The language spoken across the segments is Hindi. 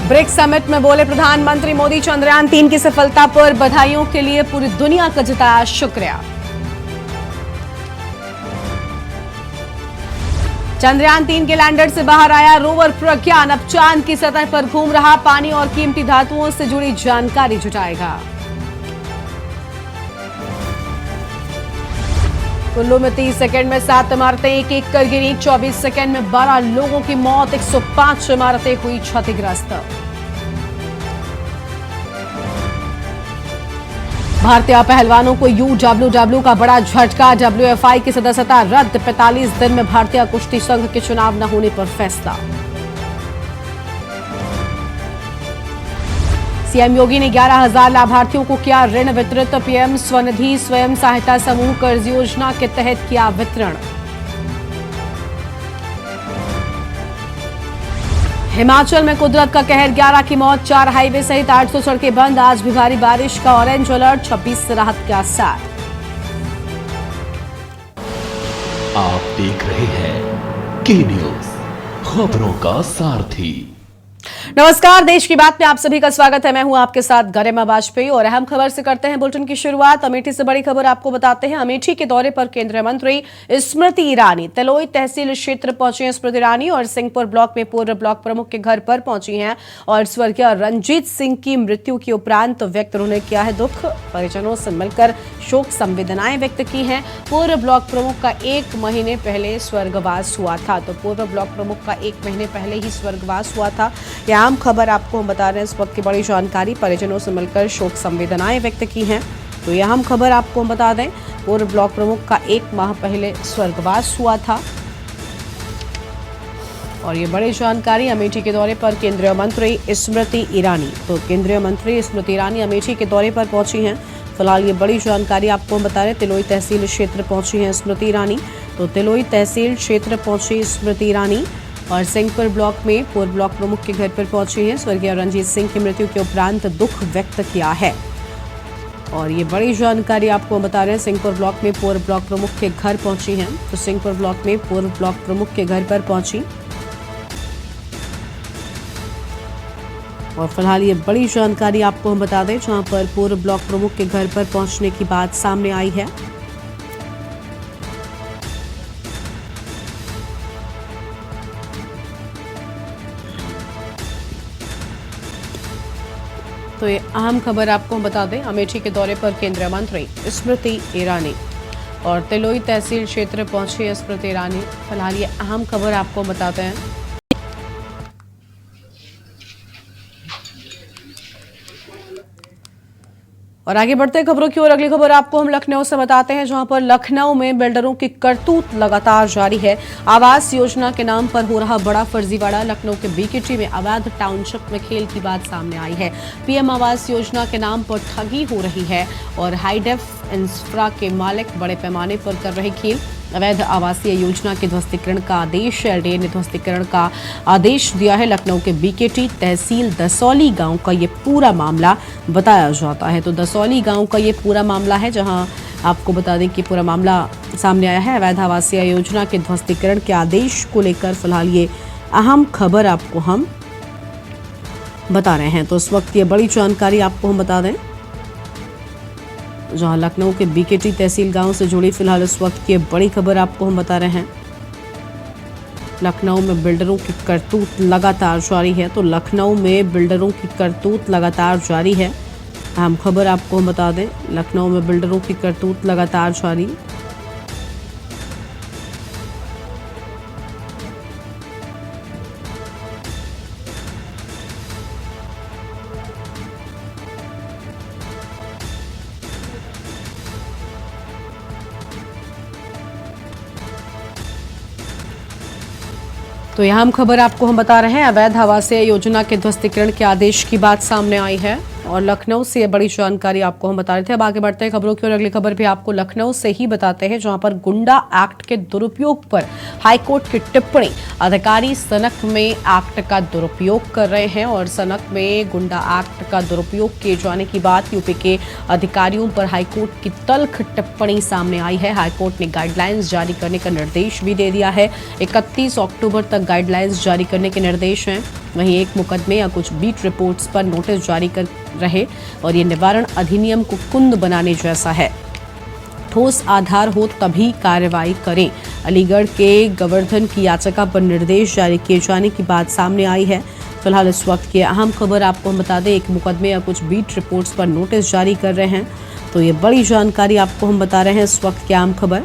ब्रिक्स समिट में बोले प्रधानमंत्री मोदी, चंद्रयान-3 की सफलता पर बधाइयों के लिए पूरी दुनिया का जताया शुक्रिया। चंद्रयान-3 के लैंडर से बाहर आया रोवर प्रज्ञान, अब चांद की सतह पर घूम रहा, पानी और कीमती धातुओं से जुड़ी जानकारी जुटाएगा। कुल्लू में 30 सेकंड में 7 इमारतें एक-एक कर गिरी, 24 सेकंड में 12 लोगों की मौत, 105 इमारतें हुई क्षतिग्रस्त। भारतीय पहलवानों को UWW का बड़ा झटका, WFI की सदस्यता रद्द, 45 दिन में भारतीय कुश्ती संघ के चुनाव न होने पर फैसला। सीएम योगी ने 11,000 लाभार्थियों को किया ऋण वितरित, पीएम स्वनिधि स्वयं सहायता समूह कर्ज योजना के तहत किया वितरण। हिमाचल में कुदरत का कहर, 11 की मौत, 4 हाईवे सहित 800 सड़कें बंद, आज भी भारी बारिश का ऑरेंज अलर्ट, 26 से राहत के आसार। आप देख रहे हैं के न्यूज, खबरों का सारथी। नमस्कार, देश की बात में आप सभी का स्वागत है। मैं हूं आपके साथ गरिमा वाजपेयी और अहम खबर से करते हैं बुलेटिन की शुरुआत। अमेठी से बड़ी खबर आपको बताते हैं। अमेठी के दौरे पर केंद्रीय मंत्री स्मृति ईरानी तिलोई तहसील क्षेत्र पहुंची हैं। स्मृति ईरानी और सिंहपुर ब्लॉक में पूर्व ब्लॉक प्रमुख के घर पर पहुंची हैं और स्वर्गीय रंजीत सिंह की मृत्यु के उपरांत व्यक्त उन्होंने किया है दुख, परिजनों से मिलकर शोक संवेदनाएं व्यक्त की हैं। पूर्व ब्लॉक प्रमुख का 1 महीने पहले स्वर्गवास हुआ था, तो पूर्व ब्लॉक प्रमुख का 1 महीने पहले ही स्वर्गवास हुआ था। यह आम खबर आपको हम बता रहे हैं। इस वक्त की बड़ी जानकारी, परिजनों से मिलकर शोक संवेदनाएं व्यक्त की हैं, तो यह आम खबर आपको हम बता दें। पूर्व ब्लॉक प्रमुख का 1 माह पहले स्वर्गवास हुआ था और ये बड़ी जानकारी। अमेठी के दौरे पर केंद्रीय मंत्री स्मृति ईरानी, तो केंद्रीय मंत्री स्मृति ईरानी अमेठी के दौरे पर पहुंची हैं। फिलहाल ये बड़ी जानकारी आपको हम बता रहे हैं। तिलोई तहसील क्षेत्र पहुंची हैं स्मृति ईरानी, तो तिलोई तहसील क्षेत्र पहुंची स्मृति ईरानी और सिंहपुर ब्लॉक में पूर्व ब्लॉक प्रमुख के घर पर पहुंची हैं। स्वर्गीय रंजीत सिंह की मृत्यु के उपरांत दुख व्यक्त किया है और ये बड़ी जानकारी आपको बता रहे हैं। सिंहपुर ब्लॉक में पूर्व ब्लॉक प्रमुख के घर पहुंची हैं, तो सिंहपुर ब्लॉक में पूर्व ब्लॉक प्रमुख के घर पर पहुंची और फिलहाल ये बड़ी जानकारी आपको हम बता दें, जहां पर पूर्व ब्लॉक प्रमुख के घर पर पहुंचने की बात सामने आई है। तो ये अहम खबर आपको हम बता दें। अमेठी के दौरे पर केंद्रीय मंत्री स्मृति ईरानी और तिलोई तहसील क्षेत्र पहुंची स्मृति ईरानी। फिलहाल ये अहम खबर आपको बताते हैं। और आगे बढ़ते खबरों की ओर, अगली खबर आपको हम लखनऊ से बताते हैं, जहां पर लखनऊ में बिल्डरों की करतूत लगातार जारी है। आवास योजना के नाम पर हो रहा बड़ा फर्जीवाड़ा। लखनऊ के बीकेटी में अवैध टाउनशिप में खेल की बात सामने आई है। पीएम आवास योजना के नाम पर ठगी हो रही है और हाईडेफ इंफ्रा के मालिक बड़े पैमाने पर कर रहे खेल। अवैध आवासीय योजना के ध्वस्तीकरण का आदेश, एलडीए ने ध्वस्तीकरण का आदेश दिया है। लखनऊ के बीकेटी तहसील दसौली गांव का ये पूरा मामला बताया जाता है, तो दसौली गांव का ये पूरा मामला है, जहां आपको बता दें कि पूरा मामला सामने आया है। अवैध आवासीय योजना के ध्वस्तीकरण के आदेश को लेकर फिलहाल ये अहम खबर आपको हम बता रहे हैं। तो इस वक्त ये बड़ी जानकारी आपको हम बता दें, जहां लखनऊ के बीकेटी तहसील गांव से जुड़ी फिलहाल इस वक्त की बड़ी खबर आपको हम बता रहे हैं। लखनऊ में बिल्डरों की करतूत लगातार जारी है, तो लखनऊ में बिल्डरों की करतूत लगातार जारी है। अहम खबर आपको हम बता दें, लखनऊ में बिल्डरों की करतूत लगातार जारी। तो यह हम खबर आपको हम बता रहे हैं। अवैध आवासीय योजना के ध्वस्तीकरण के आदेश की बात सामने आई है और लखनऊ से बड़ी जानकारी आपको हम बता रहे थे। अब आगे बढ़ते हैं खबरों की और अगली खबर भी आपको लखनऊ से ही बताते हैं, जहां पर गुंडा एक्ट के दुरुपयोग पर हाईकोर्ट की टिप्पणी। अधिकारी सनक में एक्ट का दुरुपयोग कर रहे हैं और सनक में गुंडा एक्ट का दुरुपयोग किए जाने की बात यूपी के अधिकारियों पर हाईकोर्ट की तल्ख टिप्पणी सामने आई है। हाईकोर्ट ने गाइडलाइंस जारी करने का निर्देश भी दे दिया है। 31 अक्टूबर तक गाइडलाइंस जारी करने के निर्देश हैं। वहीं एक मुकदमे या कुछ बीट रिपोर्ट्स पर नोटिस जारी कर रहे और ये निवारण अधिनियम को कुंद बनाने जैसा है। ठोस आधार हो तभी कार्रवाई करें। अलीगढ़ के गोवर्धन की याचिका पर निर्देश जारी किए जाने की बात सामने आई है। फिलहाल इस वक्त की अहम खबर आपको हम बता दें, एक मुकदमे या कुछ बीट रिपोर्ट्स पर नोटिस जारी कर रहे हैं, तो ये बड़ी जानकारी आपको हम बता रहे हैं इस वक्त की अहम खबर।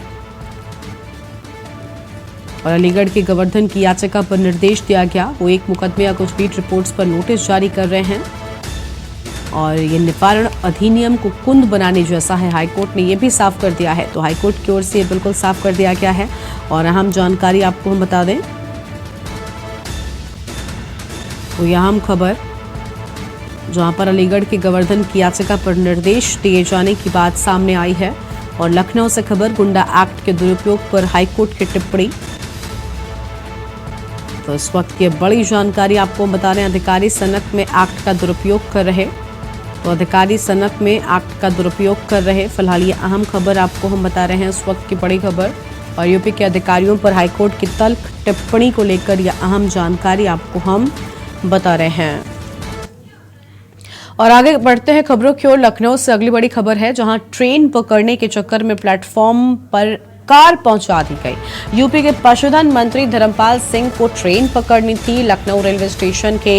और अलीगढ़ के गोवर्धन की याचिका पर निर्देश दिया गया, वो एक मुकदमे या कुछ बीट रिपोर्ट्स पर नोटिस जारी कर रहे हैं और ये निवारण अधिनियम को कुंद बनाने जैसा है। हाईकोर्ट ने ये भी साफ कर दिया है, तो हाईकोर्ट की ओर से ये बिल्कुल साफ कर दिया गया है। और अहम जानकारी आपको हम बता दें, तो यह अहम खबर जहां पर अलीगढ़ के गोवर्धन की याचिका पर निर्देश दिए जाने की बात सामने आई है। और लखनऊ से खबर, गुंडा एक्ट के दुरुपयोग पर हाईकोर्ट की टिप्पणी। तो इस वक्त की बड़ी जानकारी आपको बता रहे हैं, अधिकारी सनक में एक्ट का दुरुपयोग कर रहे, तो अधिकारी सनक में एक्ट का दुरुपयोग कर रहे। फिलहाल ये अहम खबर आपको हम बता रहे हैं, इस वक्त की बड़ी खबर। और यूपी के अधिकारियों पर हाईकोर्ट की तल्ख टिप्पणी को लेकर यह अहम जानकारी आपको हम बता रहे हैं। और आगे बढ़ते हैं खबरों की ओर। लखनऊ से अगली बड़ी खबर है, जहां ट्रेन पकड़ने के चक्कर में प्लेटफॉर्म पर कार पहुंचा दी गई। यूपी के पशुधन मंत्री धर्मपाल सिंह को ट्रेन पकड़नी थी। लखनऊ रेलवे स्टेशन के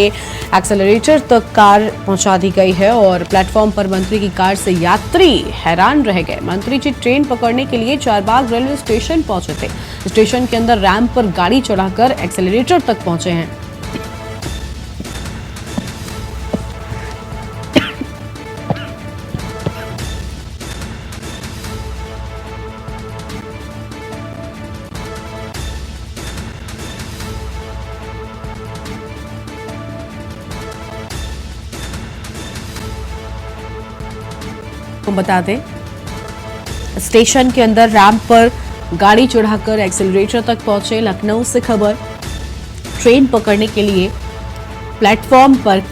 एक्सेलरेटर तक कार पहुंचा दी गई है और प्लेटफॉर्म पर मंत्री की कार से यात्री हैरान रह गए। मंत्री जी ट्रेन पकड़ने के लिए चारबाग रेलवे स्टेशन पहुंचे थे। स्टेशन के अंदर रैंप पर गाड़ी चढ़ाकर एक्सेलरेटर तक पहुंचे हैं। हम बता दें, स्टेशन के अंदर रैंप पर गाड़ी चढ़ाकर एक्सेलरेटर तक पहुंचे। लखनऊ से खबर, ट्रेन पकड़ने के लिए प्लेटफॉर्म पर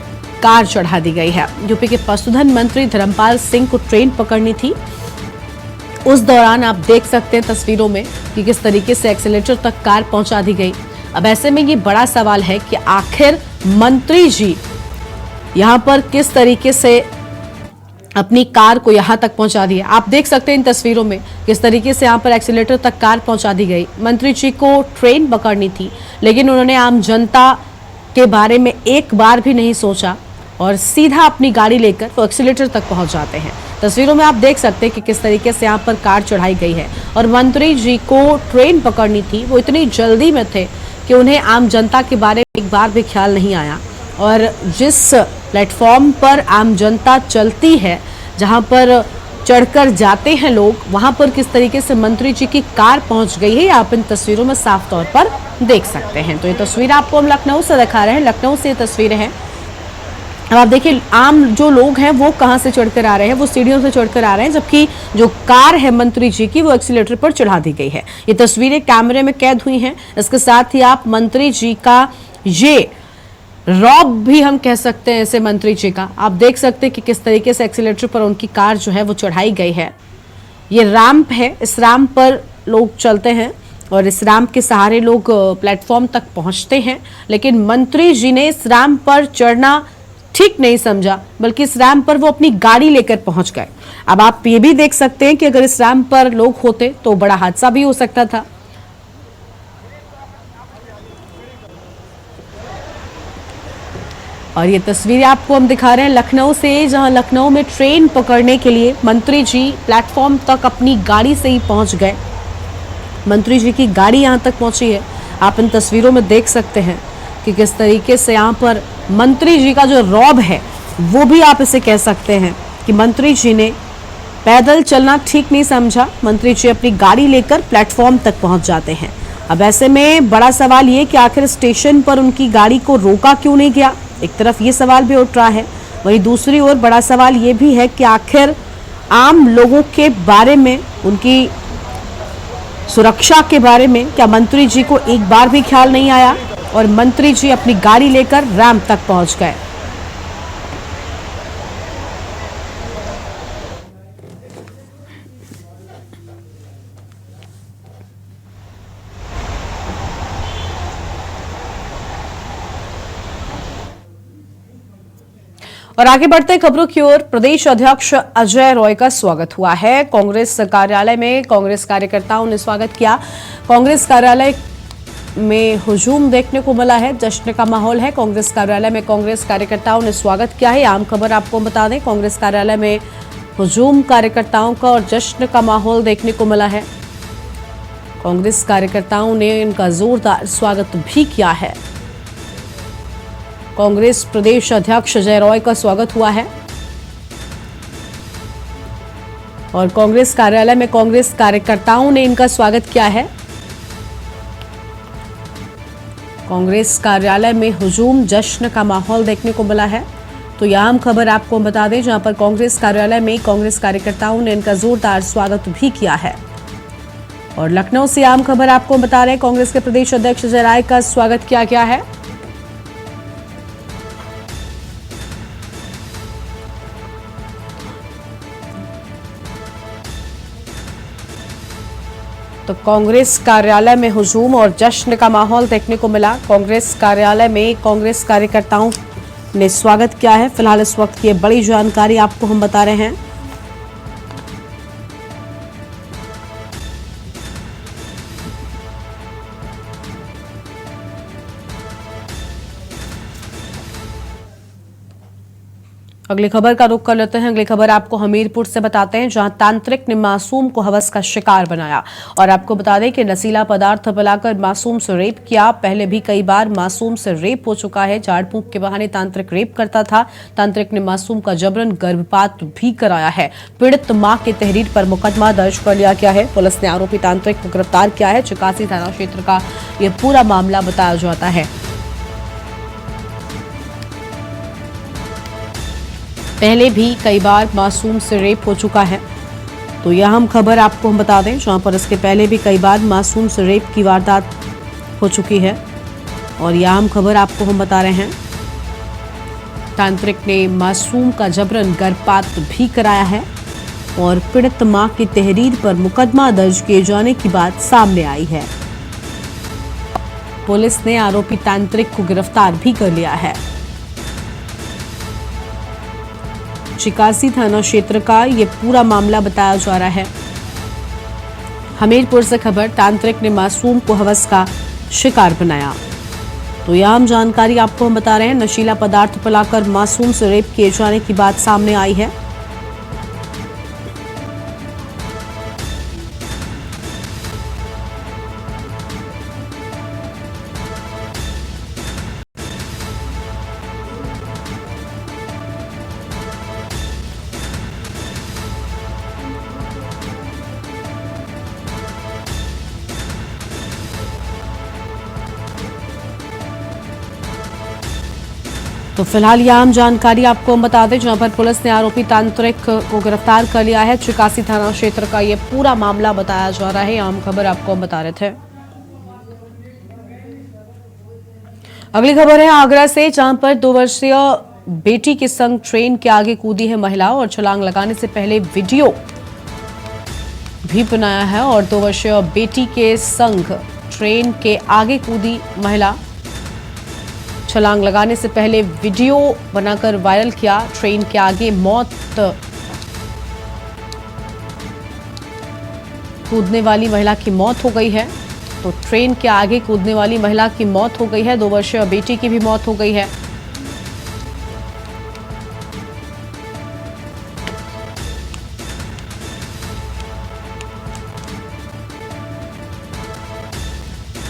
कार चढ़ा दी गई है। यूपी के पशुधन मंत्री धर्मपाल सिंह को ट्रेन पकड़नी थी। उस दौरान आप देख सकते हैं तस्वीरों में कि किस तरीके से एक्सेलरेटर तक कार पहुंचा दी गई। अब ऐसे में ये बड़ा सवाल है कि आखिर मंत्री जी यहां पर किस तरीके से अपनी कार को यहां तक पहुंचा दिया। आप देख सकते हैं इन तस्वीरों में किस तरीके से यहां पर एक्सीलेटर तक कार पहुंचा दी गई। मंत्री जी को ट्रेन पकड़नी थी, लेकिन उन्होंने आम जनता के बारे में एक बार भी नहीं सोचा और सीधा अपनी गाड़ी लेकर वो एक्सीलेटर तक पहुंच जाते हैं। तस्वीरों में आप देख सकते हैं कि किस तरीके से यहां पर कार चढ़ाई गई है और मंत्री जी को ट्रेन पकड़नी थी। वो इतनी जल्दी में थे कि उन्हें आम जनता के बारे में एक बार भी ख्याल नहीं आया। और जिस प्लेटफॉर्म पर आम जनता चलती है, जहां पर चढ़कर जाते हैं लोग, वहां पर किस तरीके से मंत्री जी की कार पहुंच गई है, आप इन तस्वीरों में साफ तौर पर देख सकते हैं। तो ये तस्वीर आपको हम लखनऊ से दिखा रहे हैं, लखनऊ से ये तस्वीरें हैं। अब आप देखिए, आम जो लोग हैं वो कहां से चढ़कर आ रहे हैं, वो सीढ़ियों से चढ़कर आ रहे हैं, जबकि जो कार है मंत्री जी की वो एक्सीलेटर पर चढ़ा दी गई है। ये तस्वीरें कैमरे में कैद हुई हैं। इसके साथ ही आप मंत्री जी का ये रॉब भी हम कह सकते हैं इसे, मंत्री जी का आप देख सकते हैं कि किस तरीके से एक्सीलेटर पर उनकी कार जो है वो चढ़ाई गई है। ये रैंप है, इस रैंप पर लोग चलते हैं और इस रैंप के सहारे लोग प्लेटफॉर्म तक पहुंचते हैं, लेकिन मंत्री जी ने इस रैंप पर चढ़ना ठीक नहीं समझा, बल्कि इस रैंप पर वो अपनी गाड़ी लेकर पहुंच गए। अब आप ये भी देख सकते हैं कि अगर इस रैंप पर लोग होते तो बड़ा हादसा भी हो सकता था। और ये तस्वीरें आपको हम दिखा रहे हैं लखनऊ से, जहां लखनऊ में ट्रेन पकड़ने के लिए मंत्री जी प्लेटफॉर्म तक अपनी गाड़ी से ही पहुंच गए। मंत्री जी की गाड़ी यहां तक पहुंची है। आप इन तस्वीरों में देख सकते हैं कि किस तरीके से यहां पर मंत्री जी का जो रौब है वो भी आप इसे कह सकते हैं कि मंत्री जी ने पैदल चलना ठीक नहीं समझा। मंत्री जी अपनी गाड़ी लेकर प्लेटफॉर्म तक पहुंच जाते हैं। अब ऐसे में बड़ा सवाल ये कि आखिर स्टेशन पर उनकी गाड़ी को रोका क्यों नहीं गया। एक तरफ ये सवाल भी उठ रहा है, वहीं दूसरी ओर बड़ा सवाल ये भी है कि आखिर आम लोगों के बारे में, उनकी सुरक्षा के बारे में क्या मंत्री जी को एक बार भी ख्याल नहीं आया और मंत्री जी अपनी गाड़ी लेकर रैंप तक पहुंच गए। और आगे बढ़ते खबरों की ओर। प्रदेश अध्यक्ष अजय रॉय का स्वागत हुआ है। कांग्रेस कार्यालय में कांग्रेस कार्यकर्ताओं ने स्वागत किया। कांग्रेस कार्यालय में हुजूम देखने को मिला है, जश्न का माहौल है। कांग्रेस कार्यालय में कांग्रेस कार्यकर्ताओं ने स्वागत किया है। आम खबर आपको बता दें, कांग्रेस कार्यालय में हुजूम कार्यकर्ताओं का और जश्न का माहौल देखने को मिला है। कांग्रेस कार्यकर्ताओं ने इनका जोरदार स्वागत भी किया है। कांग्रेस प्रदेश अध्यक्ष अजय रॉय का स्वागत हुआ है और कांग्रेस कार्यालय में कांग्रेस कार्यकर्ताओं ने इनका स्वागत किया है। कांग्रेस कार्यालय में हुजूम जश्न का माहौल देखने को मिला है। तो यह अहम खबर आपको बता दें, जहां पर कांग्रेस कार्यालय में कांग्रेस कार्यकर्ताओं ने इनका जोरदार स्वागत भी किया है। और लखनऊ से आम खबर आपको बता रहे हैं, कांग्रेस के प्रदेश अध्यक्ष अजय रॉय का स्वागत किया गया है। तो कांग्रेस कार्यालय में हुजूम और जश्न का माहौल देखने को मिला। कांग्रेस कार्यालय में कांग्रेस कार्यकर्ताओं ने स्वागत किया है। फिलहाल इस वक्त की बड़ी जानकारी आपको हम बता रहे हैं। अगली खबर का रुख कर लेते हैं। अगली खबर आपको हमीरपुर से बताते हैं, जहां तांत्रिक ने मासूम को हवस का शिकार बनाया। और आपको बता दें कि नशीला पदार्थ पिलाकर मासूम से रेप किया। पहले भी कई बार मासूम से रेप हो चुका है। झाड़ फूंक के बहाने तांत्रिक रेप करता था। तांत्रिक ने मासूम का जबरन गर्भपात भी कराया है। पीड़ित मां की तहरीर पर मुकदमा दर्ज कर लिया गया है। पुलिस ने आरोपी तांत्रिक को गिरफ्तार किया है। चिकासी थाना क्षेत्र का यह पूरा मामला बताया जाता है। पहले भी कई बार मासूम से रेप हो चुका है। तो यह हम खबर आपको हम बता दें, जहां पर इसके पहले भी कई बार मासूम से रेप की वारदात हो चुकी है। और यह हम खबर आपको हम बता रहे हैं, तांत्रिक ने मासूम का जबरन गर्भपात भी कराया है। और पीड़ित मां की तहरीर पर मुकदमा दर्ज किए जाने की बात सामने आई है। पुलिस ने आरोपी तांत्रिक को गिरफ्तार भी कर लिया है। चिकासी थाना क्षेत्र का ये पूरा मामला बताया जा रहा है। हमीरपुर से खबर, तांत्रिक ने मासूम को हवस का शिकार बनाया। तो यह आम जानकारी आपको हम बता रहे हैं। नशीला पदार्थ पिलाकर मासूम से रेप किए जाने की बात सामने आई है। तो फिलहाल यह आम जानकारी आपको हम बता दें, जहां पर पुलिस ने आरोपी तांत्रिक को गिरफ्तार कर लिया है। चिकासी थाना क्षेत्र का यह पूरा मामला बताया जा रहा है। आम खबर आपको हम बता रहे थे। अगली खबर है आगरा से, जहां पर 2 वर्षीय बेटी के संग ट्रेन के आगे कूदी है महिला और छलांग लगाने से पहले वीडियो भी बनाया है। और 2 वर्षीय बेटी के संग ट्रेन के आगे कूदी महिला, छलांग लगाने से पहले वीडियो बनाकर वायरल किया। ट्रेन के आगे कूदने वाली महिला की मौत हो गई है। तो ट्रेन के आगे कूदने वाली महिला की मौत हो गई है। 2 वर्षीय बेटी की भी मौत हो गई है।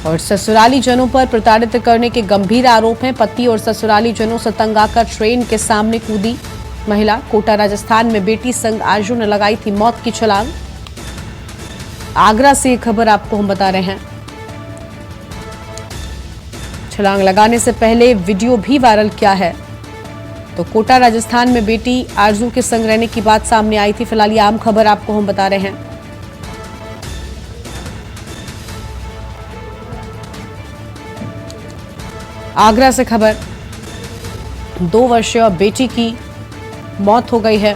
और ससुराली जनों पर प्रताड़ित करने के गंभीर आरोप हैं। पति और ससुराली जनों से तंग आकर ट्रेन के सामने कूदी महिला। कोटा राजस्थान में बेटी संग आरजू ने लगाई थी मौत की छलांग। आगरा से ये खबर आपको हम बता रहे हैं। छलांग लगाने से पहले वीडियो भी वायरल किया है। तो कोटा राजस्थान में बेटी आरजू के संग रहने की बात सामने आई थी। फिलहाल ये आम खबर आपको हम बता रहे हैं। आगरा से खबर, 2 वर्षीय बेटी की मौत हो गई है।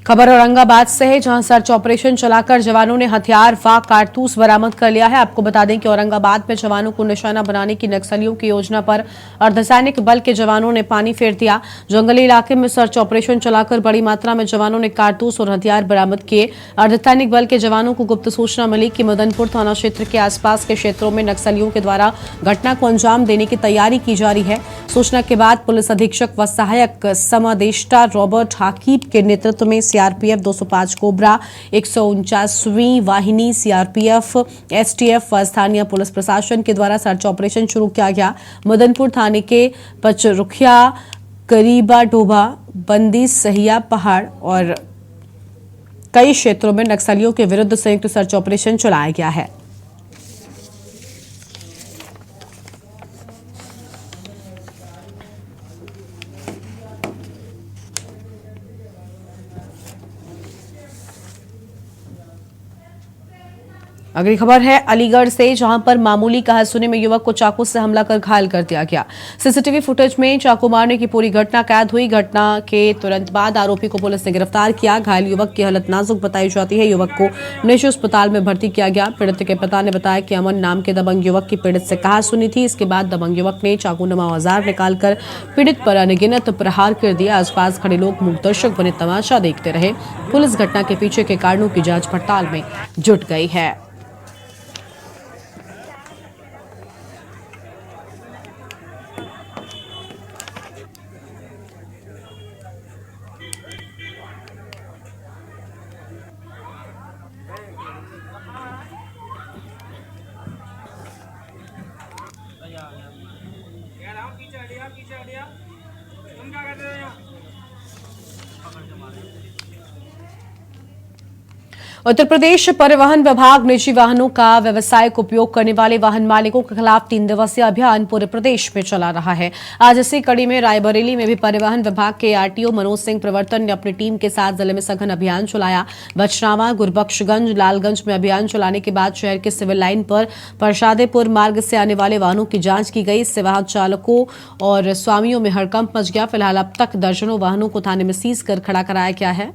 खबर औरंगाबाद से है, जहां सर्च ऑपरेशन चलाकर जवानों ने हथियार व कारतूस बरामद कर लिया है। आपको बता दें कि औरंगाबाद में जवानों को निशाना बनाने की नक्सलियों की योजना पर अर्धसैनिक बल के जवानों ने पानी फेर दिया। जंगली इलाके में सर्च ऑपरेशन चलाकर बड़ी मात्रा में जवानों ने कारतूस और हथियार बरामद किए। अर्धसैनिक बल के जवानों को गुप्त सूचना मिली कि मदनपुर थाना क्षेत्र के आसपास के क्षेत्रों में नक्सलियों के द्वारा घटना को अंजाम देने की तैयारी की जा रही है। सूचना के बाद पुलिस अधीक्षक व सहायक समादेष्टा रॉबर्ट हाकीब के नेतृत्व में सीआरपीएफ 205 कोबरा, 149वीं वाहिनी सीआरपीएफ, एसटीएफ व स्थानीय पुलिस प्रशासन के द्वारा सर्च ऑपरेशन शुरू किया गया। मदनपुर थाने के पचरुखिया, करीबा डोबा, बंदी सहिया पहाड़ और कई क्षेत्रों में नक्सलियों के विरुद्ध संयुक्त सर्च ऑपरेशन चलाया गया है। अगली खबर है अलीगढ़ से, जहां पर मामूली कहासुनी में युवक को चाकू से हमला कर घायल कर दिया गया। सीसीटीवी फुटेज में चाकू मारने की पूरी घटना कैद हुई। घटना के तुरंत बाद आरोपी को पुलिस ने गिरफ्तार किया। घायल युवक की हालत नाजुक बताई जाती है। युवक को निजी अस्पताल में भर्ती किया गया। पीड़ित के पिता ने बताया कि अमन नाम के दबंग युवक की पीड़ित से कहासुनी थी। इसके बाद दबंग युवक ने चाकूनुमा औजार निकालकर पीड़ित पर अनगिनत प्रहार कर दिया। आसपास खड़े लोग मूकदर्शक बने तमाशा देखते रहे। पुलिस घटना के पीछे के कारणों की जांच पड़ताल में जुट गई है। पीछे हटिया तुम क्या कर रहे हो यहाँ? उत्तर प्रदेश परिवहन विभाग निजी वाहनों का व्यावसायिक उपयोग करने वाले वाहन मालिकों के खिलाफ 3 दिवसीय अभियान पूरे प्रदेश में चला रहा है। आज इसी कड़ी में रायबरेली में भी परिवहन विभाग के आरटीओ मनोज सिंह प्रवर्तन ने अपनी टीम के साथ जिले में सघन अभियान चलाया। बछरावा, गुरबख्शगंज, लालगंज में अभियान चलाने के बाद शहर के सिविल लाइन पर परसादेपुर मार्ग से आने वाले वाहनों की जांच की गई। इससे वाहन चालकों और स्वामियों में हड़कंप मच गया। फिलहाल अब तक दर्जनों वाहनों को थाने में सीज कर खड़ा कराया गया है।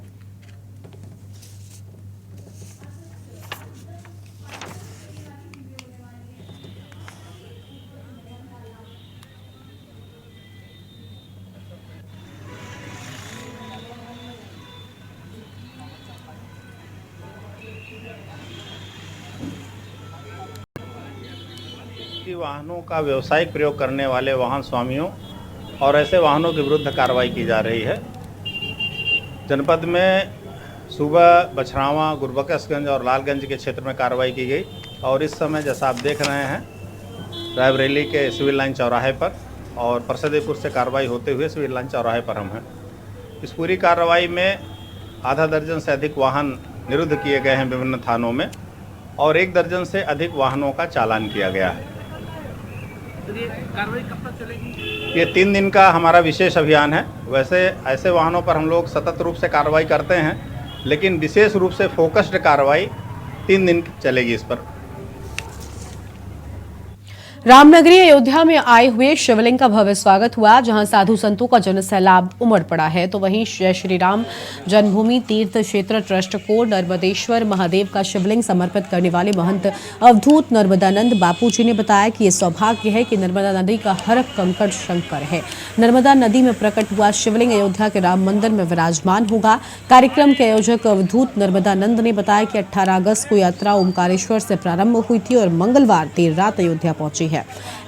वाहनों का व्यावसायिक प्रयोग करने वाले वाहन स्वामियों और ऐसे वाहनों के विरुद्ध कार्रवाई की जा रही है। जनपद में सुबह बछरावा, गुरबख्शगंज और लालगंज के क्षेत्र में कार्रवाई की गई और इस समय जैसा आप देख रहे हैं रायबरेली के सिविल लाइन चौराहे पर और परसादेपुर से कार्रवाई होते हुए सिविल लाइन चौराहे पर हम हैं। इस पूरी कार्रवाई में आधा दर्जन से अधिक वाहन निरुद्ध किए गए हैं विभिन्न थानों में और 1 दर्जन से अधिक वाहनों का चालान किया गया है। तो ये कार्रवाई कब तक चलेगी? ये 3 दिन का हमारा विशेष अभियान है। वैसे ऐसे वाहनों पर हम लोग सतत रूप से कार्रवाई करते हैं, लेकिन विशेष रूप से फोकस्ड कार्रवाई 3 दिन चलेगी इस पर। रामनगरी अयोध्या में आए हुए शिवलिंग का भव्य स्वागत हुआ, जहां साधु संतों का जनसैलाब उमड़ पड़ा है। तो वहीं जय श्री राम जन्मभूमि तीर्थ क्षेत्र ट्रस्ट को नर्मदेश्वर महादेव का शिवलिंग समर्पित करने वाले महंत अवधूत नर्मदानंद बापू जी ने बताया कि यह सौभाग्य है कि नर्मदा नदी का हर कंकड़ शंकर है। नर्मदा नदी में प्रकट हुआ शिवलिंग अयोध्या के राम मंदिर में विराजमान होगा। कार्यक्रम के आयोजक अवधूत नर्मदानंद ने बताया कि 18 अगस्त को यात्रा ओमकारेश्वर से प्रारंभ हुई थी और मंगलवार देर रात अयोध्या पहुंची है।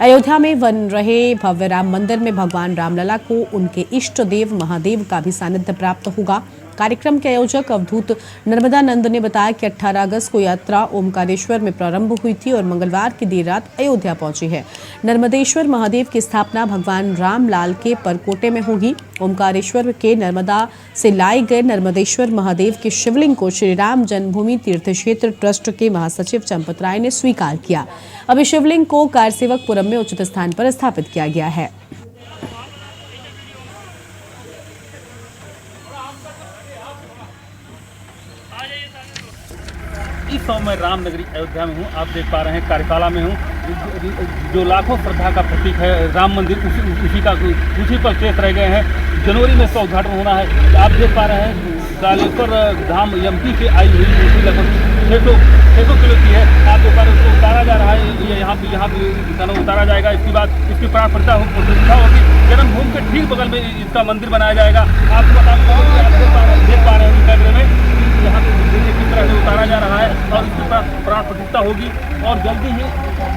अयोध्या में बन रहे भव्य राम मंदिर में भगवान रामलला को उनके इष्ट देव महादेव का भी सानिध्य प्राप्त होगा। कार्यक्रम के आयोजक अवधूत नर्मदानंद ने बताया कि 18 अगस्त को यात्रा ओमकारेश्वर में प्रारंभ हुई थी और मंगलवार की देर रात अयोध्या पहुंची है। नर्मदेश्वर महादेव की स्थापना भगवान रामलाल के परकोटे में होगी। ओमकारेश्वर के नर्मदा से लाए गए नर्मदेश्वर महादेव के शिवलिंग को श्री राम जन्मभूमि तीर्थ क्षेत्र ट्रस्ट के महासचिव चंपत राय ने स्वीकार किया। अब इस शिवलिंग को कारसेवकपुरम में उचित स्थान पर स्थापित किया गया है। इस समय मैं रामनगरी अयोध्या में हूँ। आप देख पा रहे हैं कार्यशाला में हूँ। जो लाखों श्रद्धा का प्रतीक है राम मंदिर, उसी पर शेष रह गए हैं। जनवरी में इसका उद्घाटन होना है। आप देख पा रहे हैं कालेश्वर धाम एमपी से आई हुई मूर्ति लगभग 600 किलो की है। आप देख पा रहे हैं उसको उतारा जा रहा है। ये यहाँ पे उतारा जाएगा। इसके बाद इसकी प्राण प्रतिष्ठा होगी। जन्मभूमि के ठीक बगल में इसका मंदिर बनाया जाएगा। आपको बता दूँ, आप देख पा रहे हैं कैमरे में यहाँ पे किस तरह से उतारा जा रहा है और इसकी प्राण प्रतिष्ठा होगी। और जल्दी ही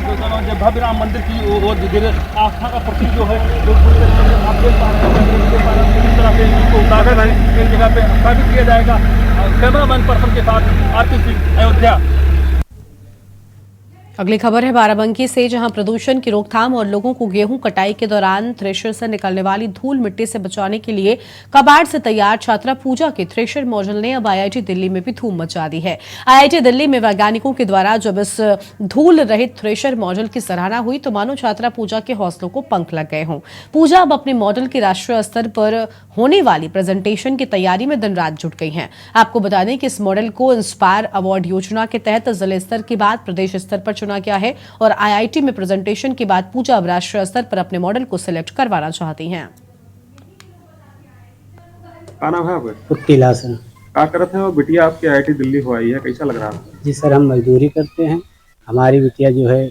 जो भव्य राम मंदिर की ओर धीरे आस्था का प्रतीक जो है जो आप देख पा रहे हैं किस तरह से इसको उतारा एक जगह पे स्थापित किया जाएगा। कैमरामैन पर्सन के साथ आरती सिंह, अयोध्या। अगली खबर है बाराबंकी से, जहां प्रदूषण की रोकथाम और लोगों को गेहूं कटाई के दौरान थ्रेशर से निकलने वाली धूल मिट्टी से बचाने के लिए कबाड़ से तैयार छात्रा पूजा के थ्रेशर मॉडल ने अब आईआईटी दिल्ली में भी धूम मचा दी है। आईआईटी दिल्ली में वैज्ञानिकों के द्वारा जब इस धूल रहित थ्रेशर मॉडल की सराहना हुई तो मानो छात्रा पूजा के हौसलों को पंख लग गए हों। पूजा अब अपने मॉडल की राष्ट्रीय स्तर पर होने वाली प्रेजेंटेशन की तैयारी में दिन रात जुट गई हैं। आपको बता दें कि इस मॉडल को इंस्पायर अवार्ड योजना के तहत जिले स्तर के बाद प्रदेश स्तर पर चुना गया है और आईआईटी में प्रेजेंटेशन के बाद पूजा अब राष्ट्रीय स्तर पर अपने मॉडल को सिलेक्ट करवाना चाहती हैं। क्या नाम है आपका? उत्तिलासन। क्या करते हैं? वो बिटिया आपकी आईआईटी दिल्ली हो आई है, कैसा लग रहा है? जी सर, हम मजदूरी करते हैं। हमारी बिटिया जो है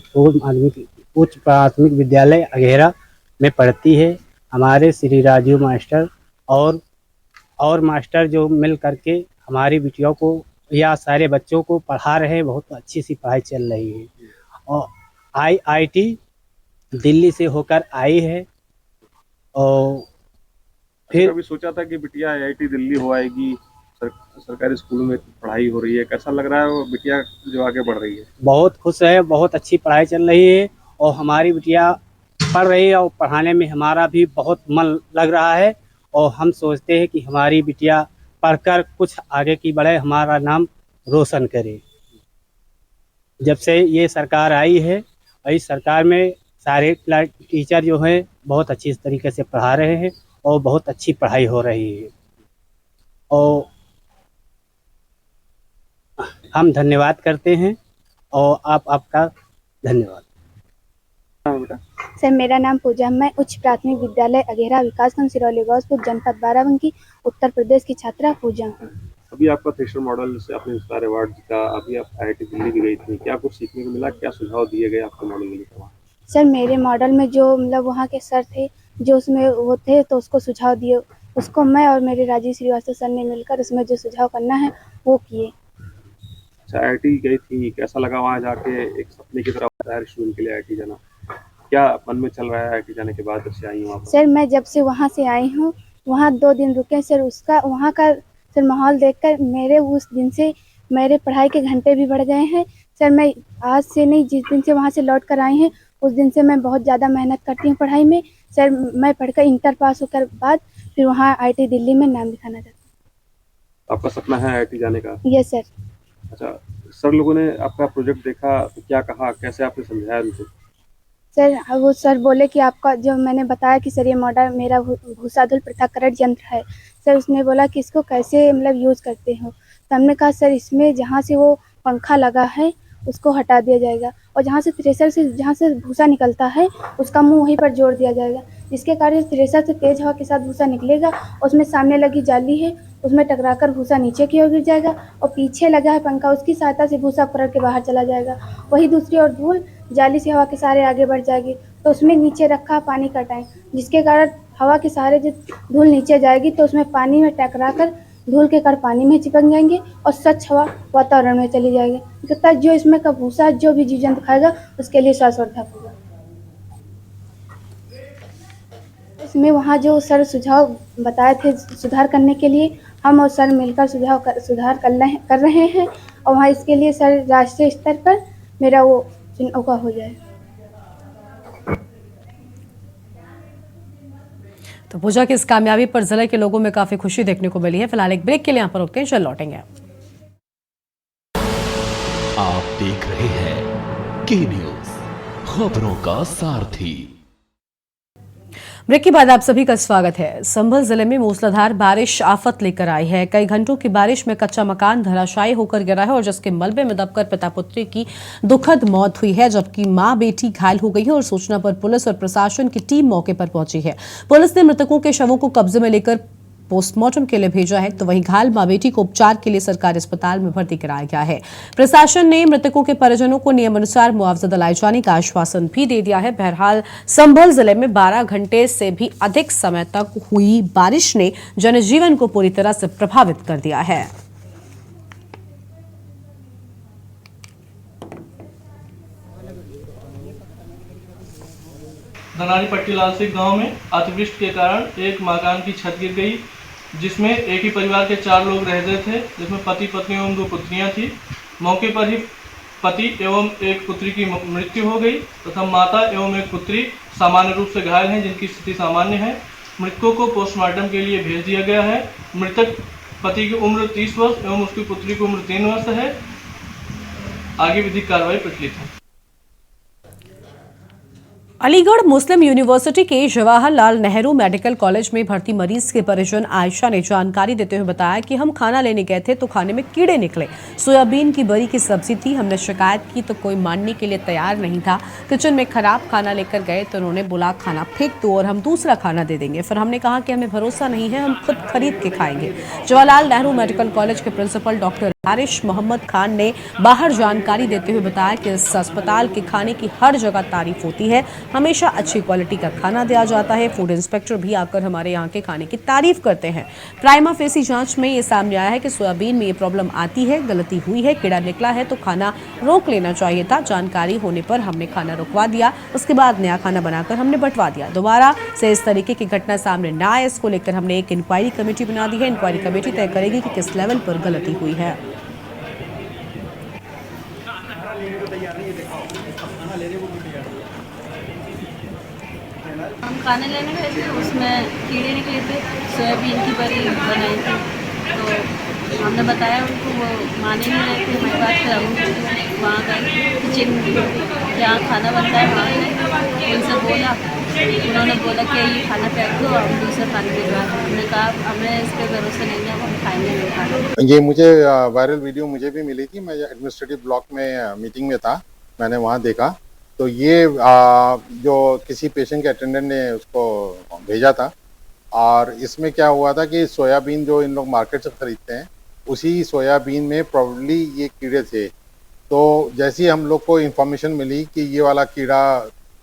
उच्च प्राथमिक विद्यालय अघेरा में पढ़ती है। हमारे श्री राजीव मास्टर और मास्टर जो मिल करके हमारी बिटिया को या सारे बच्चों को पढ़ा रहे हैं। बहुत अच्छी सी पढ़ाई चल रही है और आईआईटी दिल्ली से होकर आई है। और फिर कभी सोचा था कि बिटिया आईआईटी दिल्ली हो आएगी? सरकारी स्कूल में पढ़ाई हो रही है, कैसा लग रहा है वो बिटिया जो आगे बढ़ रही है? बहुत खुश है, बहुत अच्छी पढ़ाई चल रही है और हमारी बिटिया पढ़ रही है और पढ़ाने में हमारा भी बहुत मन लग रहा है। और हम सोचते हैं कि हमारी बिटिया पढ़कर कुछ आगे की बढ़े, हमारा नाम रोशन करे। जब से ये सरकार आई है और इस सरकार में सारे टीचर जो हैं बहुत अच्छी तरीके से पढ़ा रहे हैं और बहुत अच्छी पढ़ाई हो रही है। और हम धन्यवाद करते हैं और आपका धन्यवाद। सर, मेरा नाम पूजा, मैं उच्च प्राथमिक विद्यालय अघेरा विकासखंड सिरौली गौसपुर जनपद बाराबंकी उत्तर प्रदेश की छात्रा पूजा हूँ। अभी आपका थ्रेशर मॉडल से आपने इंस्पायर अवार्ड जीता, अभी आप आईआईटी दिल्ली भी गई थी, क्या कुछ सीखने को मिला? क्या सुझाव दिए गए आपके मॉडल के लिए? सर, मेरे मॉडल में जो मतलब वहाँ के सर थे जो उसमें वो थे तो उसको सुझाव दिए, उसको मैं और मेरे राजीव श्रीवास्तव सर ने मिलकर उसमें जो सुझाव करना है वो किए। अच्छा, आईआईटी गई थी, कैसा लगा वहाँ जाके? एक सपने की तरह होता है स्टूडेंट के लिए आईआईटी जाना, क्या मन में चल रहा है आईआईटी जाने के बाद जब से आई हूँ? सर, मैं जब से वहाँ से आई हूँ, वहाँ 2 दिन रुके सर, उसका वहाँ का सर माहौल देखकर मेरे उस दिन से मेरे पढ़ाई के घंटे भी बढ़ गए हैं। सर, मैं आज से नहीं, जिस दिन से वहाँ से लौट कर आई हैं उस दिन से मैं बहुत ज़्यादा मेहनत करती हूँ पढ़ाई में। सर, मैं पढ़कर इंटर पास होकर बाद फिर वहाँ आईआईटी दिल्ली में नाम लिखाना चाहती हूँ। आपका सपना है आईआईटी जाने का? Yes sir. अच्छा, सर लोगों ने आपका प्रोजेक्ट देखा तो क्या कहा, कैसे आपने समझाया उनको? सर, वो सर बोले कि आपका जो मैंने बताया कि सर ये मॉडल मेरा भूसाधुल पृथक्करण यंत्र है। सर, उसने बोला कि इसको कैसे मतलब यूज़ करते हो, तो हमने कहा सर इसमें जहाँ से वो पंखा लगा है उसको हटा दिया जाएगा और जहाँ से थ्रेशर से जहाँ से भूसा निकलता है उसका मुंह वहीं पर जोड़ दिया जाएगा, जिसके कारण थ्रेशर से तेज हवा के साथ भूसा निकलेगा। उसमें सामने लगी जाली है, उसमें टकराकर भूसा नीचे की ओर गिर जाएगा और पीछे लगा है पंखा, उसकी सहायता से भूसा पलट के बाहर चला जाएगा। वही दूसरी ओर धूल जाली से हवा के सहारे आगे बढ़ जाएगी तो उसमें नीचे रखा पानी का टैंक, जिसके कारण हवा के सहारे जब धूल नीचे जाएगी तो उसमें पानी में टकरा कर धूल के कण पानी में चिपक जाएंगे और स्वच्छ हवा वातावरण में चली जाएगी। तथा जो इसमें का भूसा जो भी जीव जंतु खाएगा उसके लिए स्वास्थ्यवर्धक होगा। इसमें वहाँ जो सर सुझाव बताए थे सुधार करने के लिए, हम और सर मिलकर सुधार कर रहे हैं और वहाँ इसके लिए सर राष्ट्रीय स्तर पर मेरा वो चिन्ह का हो जाए। तो पूजा की इस कामयाबी पर जिले के लोगों में काफी खुशी देखने को मिली है। फिलहाल एक ब्रेक के लिए यहाँ पर रुकते हैं, चल लौटेंगे। आप देख रहे हैं के न्यूज, खबरों का सारथी। ब्रेक के बाद आप सभी का स्वागत है। संभल जिले में मूसलाधार बारिश आफत लेकर आई है। कई घंटों की बारिश में कच्चा मकान धराशायी होकर गिरा है और जिसके मलबे में दबकर पिता पुत्री की दुखद मौत हुई है, जबकि मां बेटी घायल हो गई है और सूचना पर पुलिस और प्रशासन की टीम मौके पर पहुंची है। पुलिस ने मृतकों के शवों को कब्जे में लेकर पोस्टमार्टम के लिए भेजा है, तो वहीं घायल मां बेटी को उपचार के लिए सरकारी अस्पताल में भर्ती कराया गया है। प्रशासन ने मृतकों के परिजनों को नियमानुसार मुआवजा दिलाए जाने का आश्वासन भी दे दिया है। बहरहाल संभल जिले में 12 घंटे से भी अधिक समय तक हुई बारिश ने जनजीवन को पूरी तरह से प्रभावित कर दिया है। धनारी पट्टी लाल सिंह गांव में अतिवृष्टि के कारण एक मकान की छत गिर गई, जिसमें एक ही परिवार के 4 लोग रहते थे, जिसमें पति पत्नी एवं 2 पुत्रियां थी। मौके पर ही पति एवं एक पुत्री की मृत्यु हो गई तथा माता एवं एक पुत्री सामान्य रूप से घायल हैं, जिनकी स्थिति सामान्य है। मृतकों को पोस्टमार्टम के लिए भेज दिया गया है। मृतक पति की उम्र 30 वर्ष एवं उसकी पुत्री की उम्र 3 वर्ष है। आगे विधिक कार्रवाई प्रचलित है। अलीगढ़ मुस्लिम यूनिवर्सिटी के जवाहरलाल नेहरू मेडिकल कॉलेज में भर्ती मरीज के परिजन आयशा ने जानकारी देते हुए बताया कि हम खाना लेने गए थे तो खाने में कीड़े निकले। सोयाबीन की बरी की सब्जी थी, हमने शिकायत की तो कोई मानने के लिए तैयार नहीं था। किचन में खराब खाना लेकर गए तो उन्होंने बोला खाना फेंक दो और हम दूसरा खाना दे देंगे। फिर हमने कहा कि हमें भरोसा नहीं है, हम खुद खरीद के खाएंगे। जवाहरलाल नेहरू मेडिकल कॉलेज के प्रिंसिपल डॉक्टर हारिश मोहम्मद खान ने बाहर जानकारी देते हुए बताया कि इस अस्पताल के खाने की हर जगह तारीफ होती है, हमेशा अच्छी क्वालिटी का खाना दिया जाता है। फूड इंस्पेक्टर भी आकर हमारे यहाँ के खाने की तारीफ करते हैं। प्राइमा फेसी जांच में ये सामने आया है कि सोयाबीन में ये प्रॉब्लम आती है, गलती हुई है, कीड़ा निकला है तो खाना रोक लेना चाहिए था। जानकारी होने पर हमने खाना रुकवा दिया, उसके बाद नया खाना बनाकर हमने बंटवा दिया। दोबारा से इस तरीके की घटना सामने न आए, इसको लेकर हमने एक इंक्वायरी कमेटी बना दी है। इंक्वायरी कमेटी तय करेगी कि किस लेवल पर गलती हुई है। हम खाना लेने गए थे, उसमें कीड़े निकले थे, सोयाबीन की बरी बनाई थी। तो हमने बताया उनको, वो माने नहीं रहे थे हमारी बात। फिर हम वहाँ गए किचन जहाँ खाना बनता है वहाँ गए, उनसे बोला, उन्होंने बोला कि ये खाना फेंक दो, हम दूसरा खाना भिजवा। हमने कहा हमें इस पर भरोसा नहीं है, हम खाएंगे नहीं खाना। ये मुझे वायरल वीडियो मुझे भी मिली थी। मैं एडमिनिस्ट्रेटिव ब्लॉक में मीटिंग में था, मैंने वहाँ देखा तो ये जो किसी पेशेंट के अटेंडेंट ने उसको भेजा था और इसमें क्या हुआ था कि सोयाबीन जो इन लोग मार्केट से खरीदते हैं उसी सोयाबीन में प्रॉब्ली ये कीड़े थे। तो जैसे ही हम लोग को इन्फॉर्मेशन मिली कि ये वाला कीड़ा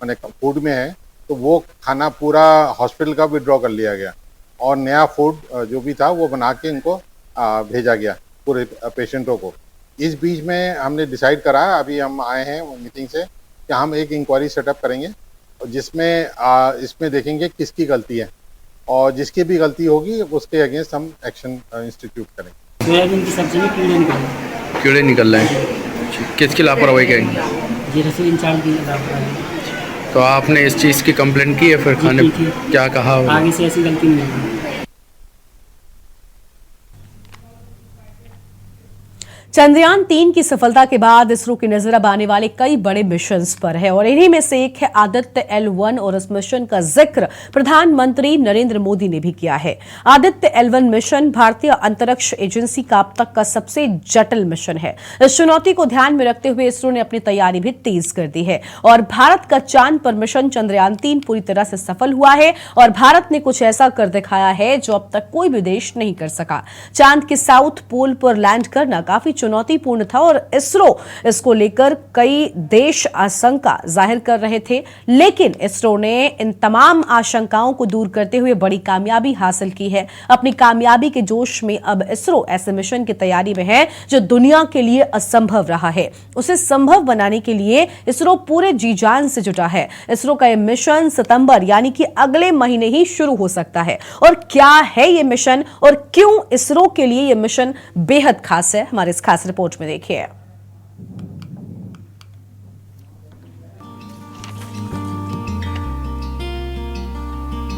मैंने फूड में है तो वो खाना पूरा हॉस्पिटल का विड्रॉ कर लिया गया और नया फूड जो भी था वो बना के इनको भेजा गया पूरे पेशेंटों को। इस बीच में हमने डिसाइड करा, अभी हम आए हैं मीटिंग से, कि हम एक इंक्वायरी सेटअप करेंगे जिसमें इसमें देखेंगे किसकी गलती है और जिसकी भी गलती होगी उसके अगेंस्ट हम एक्शन इंस्टीट्यूट करेंगे। सोयाबीन की सब्जी में कीड़े निकल रहे हैं, किसकी लापरवाही करेंगे? जी रसोई इंचार्ज की लापरवाही। तो आपने इस चीज़ की कंप्लेंट की है, फिर खाने क्या कहा? आगे से ऐसी गलती नहीं होगी। चंद्रयान 3 की सफलता के बाद इसरो की नजर अब आने वाले कई बड़े मिशंस पर है और इन्हीं में से एक है आदित्य L1 और इस मिशन का जिक्र प्रधानमंत्री नरेंद्र मोदी ने भी किया है। आदित्य L1 मिशन भारतीय अंतरिक्ष एजेंसी का अब तक का सबसे जटिल मिशन है। इस चुनौती को ध्यान में रखते हुए इसरो ने अपनी तैयारी भी तेज कर दी है और भारत का चांद पर मिशन चंद्रयान 3 पूरी तरह से सफल हुआ है और भारत ने कुछ ऐसा कर दिखाया है जो अब तक कोई भी देश नहीं कर सका। चांद के साउथ पोल पर लैंड करना काफी चुनौतीपूर्ण था और इसरो इसको लेकर कई देश आशंका जाहिर कर रहे थे, लेकिन इसरो ने इन तमाम आशंकाओं को दूर करते हुए बड़ी कामयाबी हासिल की है। अपनी कामयाबी के जोश में अब इसरो ऐसे मिशन की तैयारी में है जो दुनिया के लिए असंभव रहा है। उसे संभव बनाने के लिए इसरो पूरे जी जान से जुटा है। इसरो का यह मिशन सितंबर यानी कि अगले महीने ही शुरू हो सकता है। और क्या है यह मिशन और क्यों इसरो के लिए यह मिशन बेहद खास है, हमारे इस खास रिपोर्ट में देखिए।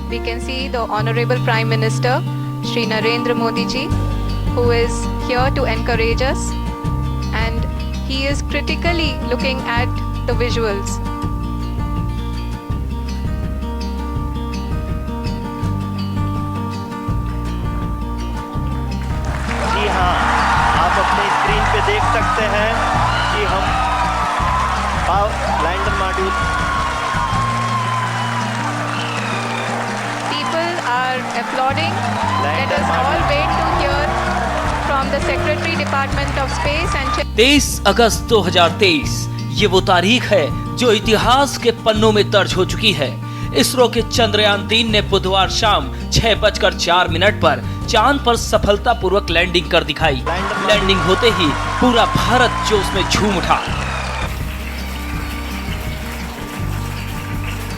We can see the Honorable Prime Minister Shri Narendra Modi ji, who is here to encourage us, and he is critically looking at the visuals. Lander module. People are applauding. Let us all wait to hear from the Secretary Department of Space and 23 अगस्त 2023 ये वो तारीख है जो इतिहास के पन्नों में दर्ज हो चुकी है। इसरो के चंद्रयान 3 ने बुधवार शाम 6:04 पर चांद पर सफलतापूर्वक लैंडिंग कर दिखाई। लैंडिंग होते ही पूरा भारत जोश में झूम उठा।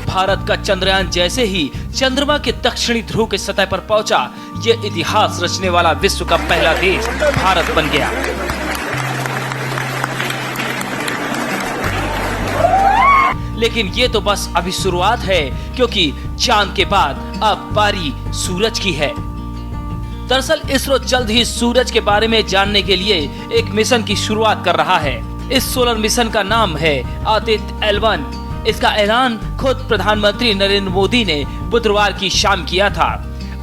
भारत का चंद्रयान जैसे ही चंद्रमा के दक्षिणी ध्रुव के सतह पर पहुंचा, ये इतिहास रचने वाला विश्व का पहला देश भारत बन गया। लेकिन ये तो बस अभी शुरुआत है, क्योंकि चांद के बाद अब बारी सूरज की है। दरअसल इसरो जल्द ही सूरज के बारे में जानने के लिए एक मिशन की शुरुआत कर रहा है। इस सोलर मिशन का नाम है आदित्य L1। इसका ऐलान खुद प्रधानमंत्री नरेंद्र मोदी ने बुधवार की शाम किया था।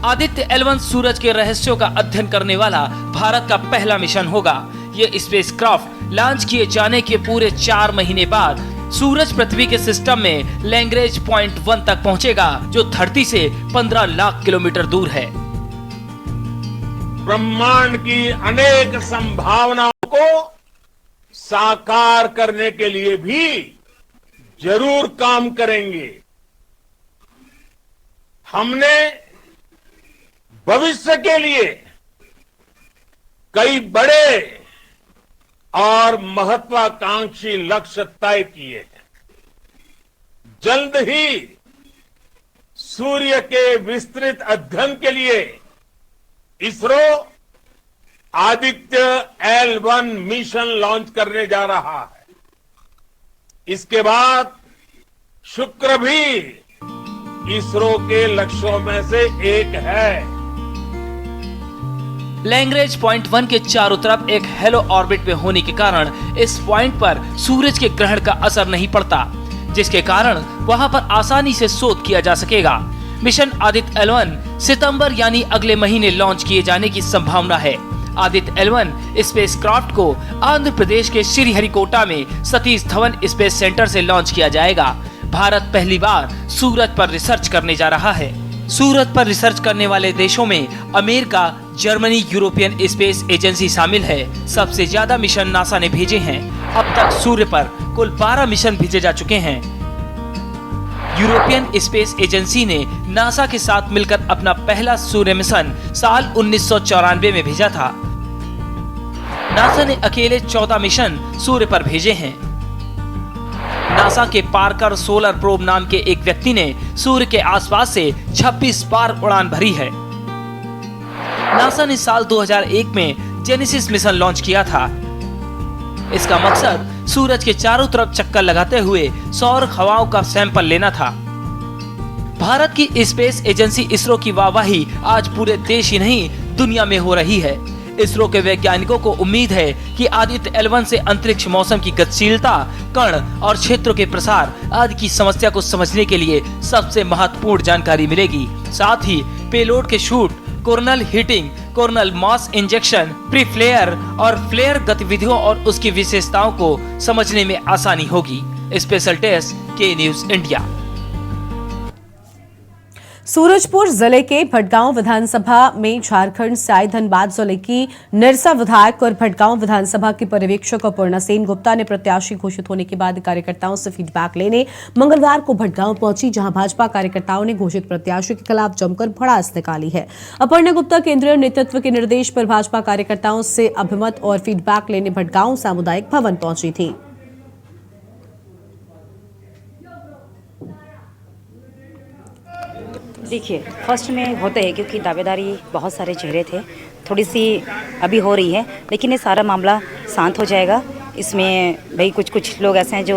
आदित्य L1 सूरज के रहस्यों का अध्ययन करने वाला भारत का पहला मिशन होगा। ये स्पेसक्राफ्ट लॉन्च किए जाने के पूरे 4 महीने बाद सूरज पृथ्वी के सिस्टम में लैग्रेंज पॉइंट 1 तक पहुंचेगा, जो धरती से 15 लाख किलोमीटर दूर है। ब्रह्मांड की अनेक संभावनाओं को साकार करने के लिए भी जरूर काम करेंगे। हमने भविष्य के लिए कई बड़े और महत्वाकांक्षी लक्ष्य तय किए हैं। जल्द ही सूर्य के विस्तृत अध्ययन के लिए ISRO Aditya L1 mission launch करने जा रहा है। इसके बाद शुक्र भी इसरो के लक्ष्यों में से एक है। लैग्रेंज पॉइंट 1 के चारों तरफ एक हेलो ऑर्बिट में होने के कारण इस पॉइंट पर सूरज के ग्रहण का असर नहीं पड़ता, जिसके कारण वहां पर आसानी से शोध किया जा सकेगा। मिशन आदित्य L1 सितंबर यानी अगले महीने लॉन्च किए जाने की संभावना है। आदित्य L1 स्पेसक्राफ्ट को आंध्र प्रदेश के श्रीहरिकोटा में सतीश धवन स्पेस सेंटर से लॉन्च किया जाएगा। भारत पहली बार सूरज पर रिसर्च करने जा रहा है। सूरज पर रिसर्च करने वाले देशों में America, Germany, European space agency शामिल है। सबसे ज्यादा मिशन नासा ने भेजे हैं। अब तक सूर्य पर कुल 12 मिशन भेजे जा चुके हैं। यूरोपियन स्पेस एजेंसी ने नासा के साथ मिलकर अपना पहला सूर्य मिशन साल 1994 में भेजा था। नासा ने अकेले 14 मिशन सूर्य पर भेजे हैं। नासा के पार्कर सोलर प्रोब नाम के एक व्यक्ति ने सूर्य के आसपास से 26 बार उड़ान भरी है। नासा ने साल 2001 में जेनेसिस मिशन लॉन्च किया था। इसका मकसद सूरज के चारों तरफ चक्कर लगाते हुए सौर हवाओं का सैंपल लेना था। भारत की स्पेस एजेंसी इसरो की वाहवाही आज पूरे देश ही नहीं दुनिया में हो रही है। इसरो के वैज्ञानिकों को उम्मीद है कि आदित्य L1 से अंतरिक्ष मौसम की गतिशीलता, कण और क्षेत्रों के प्रसार आदि की समस्या को समझने के लिए सबसे महत्वपूर्ण जानकारी मिलेगी। साथ ही पेलोड के शूट, coronal heating, coronal mass injection, pre flare और फ्लेयर गतिविधियों और उसकी विशेषताओं को समझने में आसानी होगी। स्पेशल डेस्क के न्यूज इंडिया। सूरजपुर जिले के भटगांव विधानसभा में झारखंड से आए धनबाद जिले की निरसा विधायक और भटगांव विधानसभा के पर्यवेक्षक अपर्णा सेन गुप्ता ने प्रत्याशी घोषित होने के बाद कार्यकर्ताओं से फीडबैक लेने मंगलवार को भटगांव पहुंची, जहां भाजपा कार्यकर्ताओं ने घोषित प्रत्याशी के खिलाफ जमकर भड़ास निकाली है। अपर्णा गुप्ता केंद्रीय नेतृत्व के निर्देश पर भाजपा कार्यकर्ताओं से अभिमत और फीडबैक लेने भटगांव सामुदायिक भवन पहुंची थी। देखिए, फर्स्ट में होता है क्योंकि दावेदारी बहुत सारे चेहरे थे, थोड़ी सी अभी हो रही है, लेकिन ये सारा मामला शांत हो जाएगा। इसमें भाई कुछ लोग ऐसे हैं जो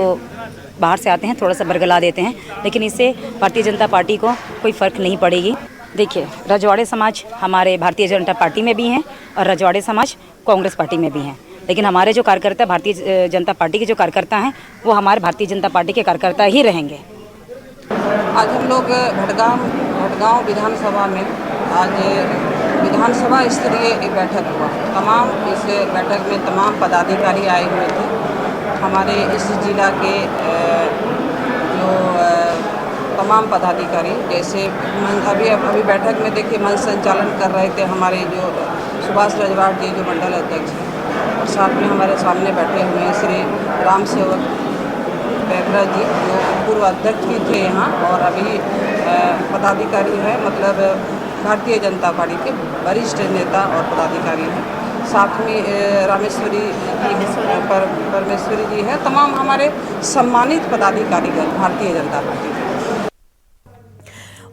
बाहर से आते हैं, थोड़ा सा बरगला देते हैं, लेकिन इससे भारतीय जनता पार्टी को कोई फ़र्क नहीं पड़ेगी। देखिए, रजवाड़े समाज हमारे भारतीय जनता पार्टी में भी हैं और रजवाड़े समाज कांग्रेस पार्टी में भी हैं, लेकिन हमारे जो कार्यकर्ता भारतीय जनता पार्टी के जो कार्यकर्ता हैं वो हमारे भारतीय जनता पार्टी के कार्यकर्ता ही रहेंगे। आज हम लोग भटगांव विधानसभा में आज विधानसभा स्तरीय एक बैठक हुआ। तमाम इस बैठक में तमाम पदाधिकारी आए हुए थे। हमारे इस जिला के जो तमाम पदाधिकारी, जैसे अभी बैठक में देखिए मंच संचालन कर रहे थे हमारे जो सुभाष रजवाड़ जी जो मंडल अध्यक्ष हैं, और साथ में हमारे सामने बैठे हुए हैं श्री राम सेवक बैगरा जी जो पूर्व अध्यक्ष भी थे यहाँ और अभी पदाधिकारी है, मतलब भारतीय जनता पार्टी के वरिष्ठ नेता और पदाधिकारी हैं। साथ में रामेश्वरी जी परमेश्वरी जी है, तमाम हमारे सम्मानित पदाधिकारीगण भारतीय जनता पार्टी के।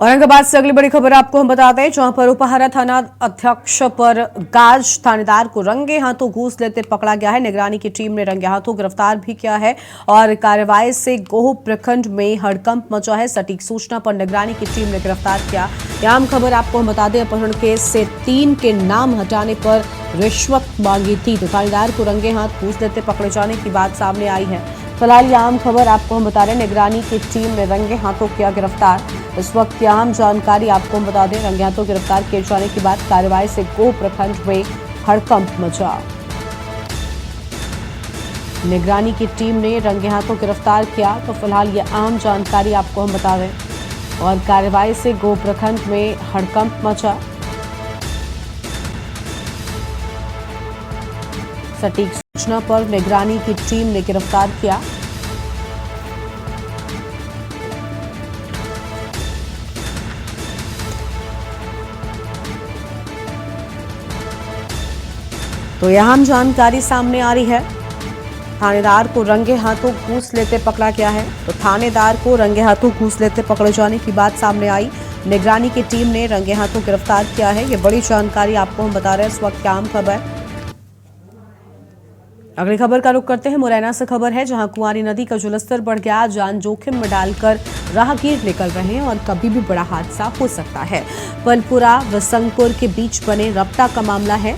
औरंगाबाद से अगली बड़ी खबर आपको हम बताते हैं, जहां पर उपहारा थाना अध्यक्ष पर गाज थानेदार को रंगे हाथों घूस लेते पकड़ा गया है। निगरानी की टीम ने रंगे हाथों गिरफ्तार भी किया है और कार्रवाई से गोह प्रखंड में हड़कंप मचा है। सटीक सूचना पर निगरानी की टीम ने गिरफ्तार किया। आम खबर आपको हम बता दें, अपहरण केस से 3 के नाम हटाने पर रिश्वत मांगी थी तो थानेदार को रंगे हाथ घूस लेते पकड़े जाने की बात सामने आई है। फिलहाल ये आम खबर आपको हम बता रहे हैं, निगरानी की टीम ने रंगे हाथों किया गिरफ्तार। इस वक्त की आम जानकारी आपको हम बता दें, रंगे हाथों गिरफ्तार किए जाने के बाद कार्रवाई से गोह प्रखंड में हड़कंप मचा। निगरानी की टीम ने रंगे हाथों गिरफ्तार किया तो फिलहाल ये आम जानकारी आपको हम बता दें और कार्रवाई से गोह प्रखंड में हड़कंप मचा। सटीक सूचना पर निगरानी की टीम ने गिरफ्तार किया। तो यह अहम जानकारी सामने आ रही है, थानेदार को रंगे हाथों घूस लेते पकड़ा गया है। तो थानेदार को रंगे हाथों घूस लेते पकड़े जाने की बात सामने आई। निगरानी की टीम ने रंगे हाथों गिरफ्तार किया है। ये बड़ी जानकारी आपको हम बता रहे हैं इस वक्त की आम खबर। अगली खबर का रुख करते हैं, मुरैना से खबर है, जहां कुंवारी नदी का जलस्तर बढ़ गया। जान जोखिम में डालकर राहगीर निकल रहे हैं और कभी भी बड़ा हादसा हो सकता है। पलपुरा व संगपुर के बीच बने रपटा का मामला है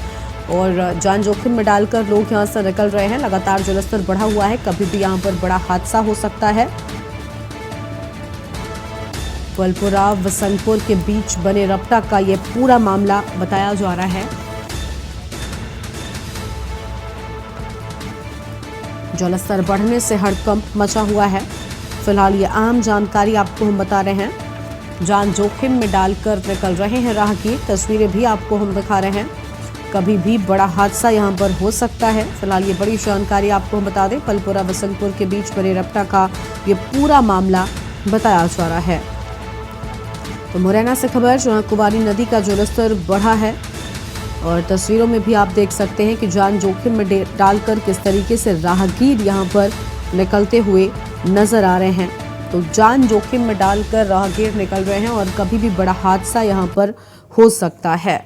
और जान जोखिम में डालकर लोग यहां से निकल रहे हैं। लगातार जलस्तर बढ़ा हुआ है, कभी भी यहां पर बड़ा हादसा हो सकता है। पलपुरा व संगपुर के बीच बने रपटा का ये पूरा मामला बताया जा रहा है। जलस्तर बढ़ने से हड़कंप मचा हुआ है। फिलहाल ये आम जानकारी आपको हम बता रहे हैं। जान जोखिम में डालकर निकल रहे हैं राहगीर। तस्वीरें भी आपको हम दिखा रहे हैं। कभी भी बड़ा हादसा यहां पर हो सकता है। फिलहाल ये बड़ी जानकारी आपको हम बता दें, पलपुरा वसंतपुर के बीच बने रपटा का ये पूरा मामला बताया जा रहा है। तो मुरैना से खबर, जहां कुंवारी नदी का जलस्तर बढ़ा है और तस्वीरों में भी आप देख सकते हैं कि जान जोखिम में डालकर किस तरीके से राहगीर यहां पर निकलते हुए नजर आ रहे हैं। तो जान जोखिम में डालकर राहगीर निकल रहे हैं और कभी भी बड़ा हादसा यहां पर हो सकता है।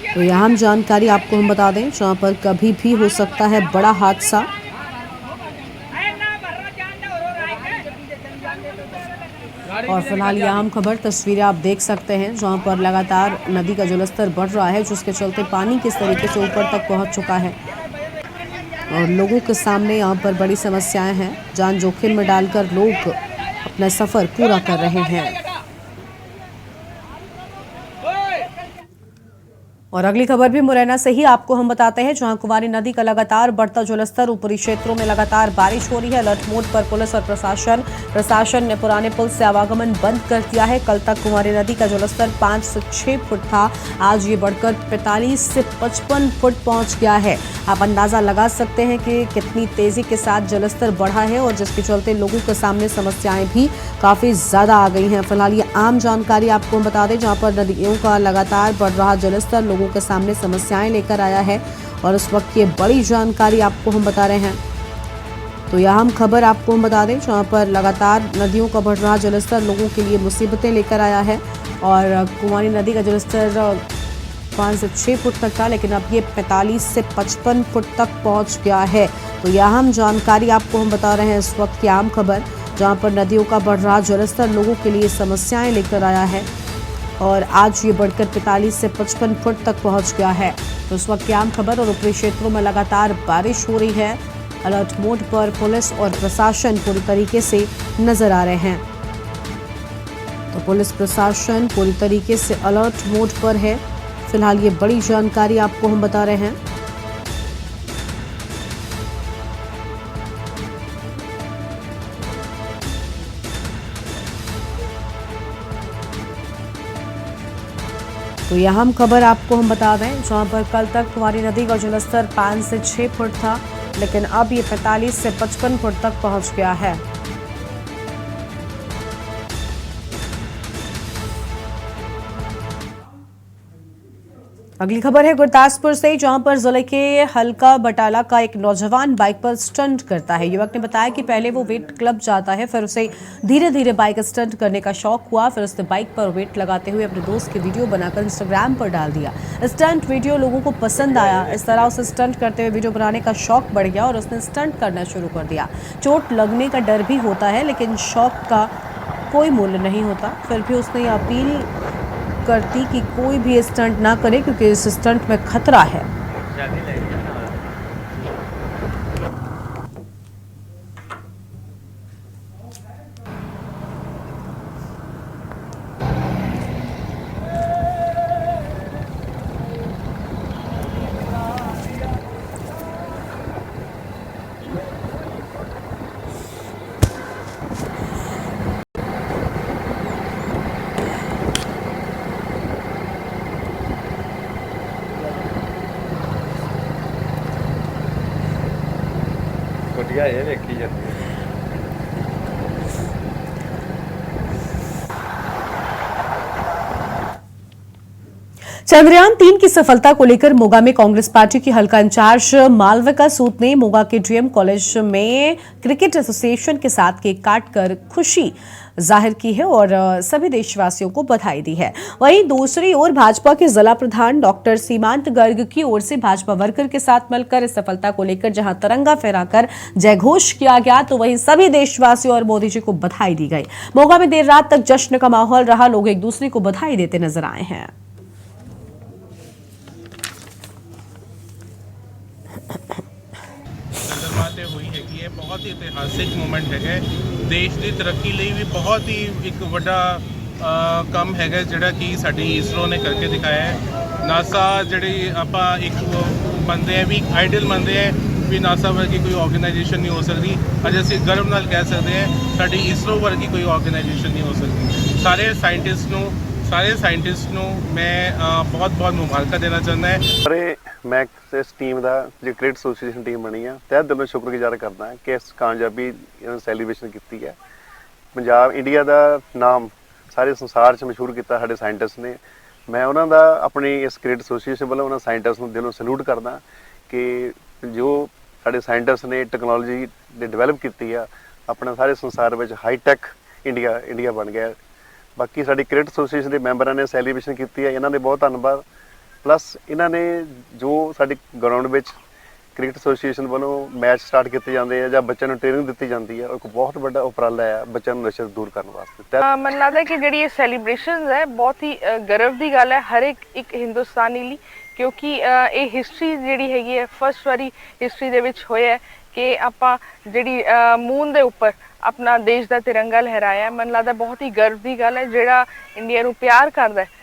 तो यह अहम जानकारी आपको हम बता दें, जहां पर कभी भी हो सकता है बड़ा हादसा। और फिलहाल यह अहम खबर, तस्वीरें आप देख सकते हैं, जहां पर लगातार नदी का जलस्तर बढ़ रहा है, जिसके चलते पानी किस तरीके से ऊपर तक पहुंच चुका है और लोगों के सामने यहां पर बड़ी समस्याएं हैं। जान जोखिम में डालकर लोग अपना सफर पूरा कर रहे हैं। और अगली खबर भी मुरैना से ही आपको हम बताते हैं, जहां कुंवारी नदी का लगातार बढ़ता जलस्तर, ऊपरी क्षेत्रों में लगातार बारिश हो रही है। अलर्ट मोड पर पुलिस और प्रशासन ने पुराने पुल से आवागमन बंद कर दिया है। कल तक कुंवारी नदी का जलस्तर 5 से 6 फुट था, आज ये बढ़कर 45 से 55 फुट पहुंच गया है। आप अंदाजा लगा सकते हैं कि कितनी तेजी के साथ जलस्तर बढ़ा है और जिसके चलते लोगों के सामने समस्याएं भी काफी ज्यादा आ गई हैं। फिलहाल ये आम जानकारी आपको हम बता दें, जहां पर नदियों का लगातार बढ़ रहा जलस्तर लोगों के सामने समस्याएं लेकर आया है और इस वक्त ये बड़ी जानकारी आपको हम बता रहे हैं। तो यह हम खबर आपको हम बता दें, जहां पर लगातार नदियों का बढ़ रहा जलस्तर लोगों के लिए मुसीबतें लेकर आया है और कुंवारी नदी का जलस्तर 5 से 6 फुट तक था, लेकिन अब ये 45 से 55 फुट तक पहुंच गया है। तो यह हम जानकारी आपको हम बता रहे हैं इस वक्त की आम खबर, जहां पर नदियों का बढ़ रहा जलस्तर लोगों के लिए समस्याएं लेकर आया है और आज ये बढ़कर 45 से 55 फुट तक पहुंच गया है। तो इस वक्त की आम खबर, और ऊपरी क्षेत्रों में लगातार बारिश हो रही है। अलर्ट मोड पर पुलिस और प्रशासन पूरी तरीके से नजर आ रहे हैं। तो पुलिस प्रशासन पूरी तरीके से अलर्ट मोड पर है। फिलहाल ये बड़ी जानकारी आपको हम बता रहे हैं। तो यह अहम खबर आपको हम बता दें, जहां पर कल तक कुंवारी नदी का जलस्तर 5 से 6 फुट था, लेकिन अब ये 45 से 55 फुट तक पहुंच गया है। अगली खबर है गुरदासपुर से, जहां पर जिले के हल्का बटाला का एक नौजवान बाइक पर स्टंट करता है। युवक ने बताया कि पहले वो वेट क्लब जाता है, फिर उसे धीरे धीरे बाइक स्टंट करने का शौक हुआ। फिर उसने बाइक पर वेट लगाते हुए अपने दोस्त की वीडियो बनाकर इंस्टाग्राम पर डाल दिया। स्टंट वीडियो लोगों को पसंद आया। इस तरह उसे स्टंट करते हुए वीडियो बनाने का शौक बढ़ गया और उसने स्टंट करना शुरू कर दिया। चोट लगने का डर भी होता है, लेकिन शौक का कोई मूल्य नहीं होता। फिर भी उसने ये अपील करती कि कोई भी स्टंट ना करे, क्योंकि इस स्टंट में खतरा है। बढ़िया है देखी जाती है। चंद्रयान 3 की सफलता को लेकर मोगा में कांग्रेस पार्टी की हल्का इंचार्ज मालविका सूद ने मोगा के डीएम कॉलेज में क्रिकेट एसोसिएशन के साथ केक काटकर खुशी जाहिर की है और सभी देशवासियों को बधाई दी है। वहीं दूसरी ओर भाजपा के जिला प्रधान डॉक्टर सीमांत गर्ग की ओर से भाजपा वर्कर के साथ मिलकर इस सफलता को लेकर जहां तिरंगा फहराकर जयघोष किया गया, तो वहीं सभी देशवासियों और मोदी जी को बधाई दी गई। मोगा में देर रात तक जश्न का माहौल रहा। लोग एक दूसरे को बधाई देते नजर आए हैं। ਗੱਲਬਾਤ ਹੋਈ ਹੈਗੀ ਹੈ, ਬਹੁਤ ਹੀ ਇਤਿਹਾਸਿਕ ਮੂਮੈਂਟ ਹੈਗਾ। ਦੇਸ਼ ਦੀ ਤਰੱਕੀ ਲਈ ਵੀ ਬਹੁਤ ਹੀ ਇੱਕ ਵੱਡਾ ਕੰਮ ਹੈਗਾ ਜਿਹੜਾ ਕਿ ਸਾਡੀ ਇਸਰੋ ਨੇ ਕਰਕੇ ਦਿਖਾਇਆ ਹੈ। ਨਾਸਾ ਜਿਹੜੀ ਆਪਾਂ ਇੱਕ ਮੰਨਦੇ ਆ ਵੀ ਆਈਡਲ ਮੰਨਦੇ ਆ ਵੀ ਨਾਸਾ ਵਰਗੀ ਕੋਈ ਆਰਗੇਨਾਈਜੇਸ਼ਨ ਨਹੀਂ ਹੋ ਸਕਦੀ। ਅੱਜ ਅਸੀਂ ਗਰਵ ਨਾਲ ਕਹਿ ਸਕਦੇ ਹਾਂ ਸਾਡੀ ਇਸਰੋ ਵਰਗੀ ਕੋਈ ਆਰਗੇਨਾਈਜੇਸ਼ਨ ਨਹੀਂ ਹੋ ਸਕਦੀ। ਸਾਰੇ ਸਾਇੰਟਿਸਟ ਨੂੰ ਮੈਂ ਬਹੁਤ ਮੁਬਾਰਕਾਂ ਦੇਣਾ ਚਾਹੁੰਦਾ ਹੈ। मैं इस टीम का जो क्रिकेट एसोसीएशन टीम बनी है तह दिलों शुक्रगुजार करना कि इस कामयाबी सैलीब्रेशन की है। पंजाब इंडिया का नाम सारे संसार च मशहूर किया साढ़े साइंटिस्ट ने। मैं उन्होंने अपनी इस क्रिकेट एसोसीएशन वालों उन्होंने साइंटिस्ट को दिलों सैल्यूट करना कि जो साढ़े साइंटिस्ट ने टैक्नोलॉजी डिवेलप की है अपने सारे संसार में हाईटैक इंडिया बन गया। बाकी साड़ी क्रिकेट एसोसीएशन के मैंबर ने सैलीब्रेशन की है, इन्होंने बहुत धन्यवाद। प्लस इन्होंने जो साड़ी ग्राउंड में क्रिकेट एसोसीएशन वालों मैच स्टार्ट किए जाते हैं या बच्चों को ट्रेनिंग दी जाती है, एक बहुत बड़ा उपराला है बच्चों को नशे दूर करने वास्ते। मन लगता है कि जी ये सैलीब्रेशन है बहुत ही गर्व की गल है हर एक हिंदुस्तानी लिए, क्योंकि ये हिस्टरी जी हैगी है फर्स्ट वारी हिस्टरी दे विच होया है कि आपां जिहड़ी मून दे उपर अपना देश का तिरंगा लहराया। मन लगता बहुत ही गर्व की गल है, जिहड़ा इंडिया नूं प्यार करदा है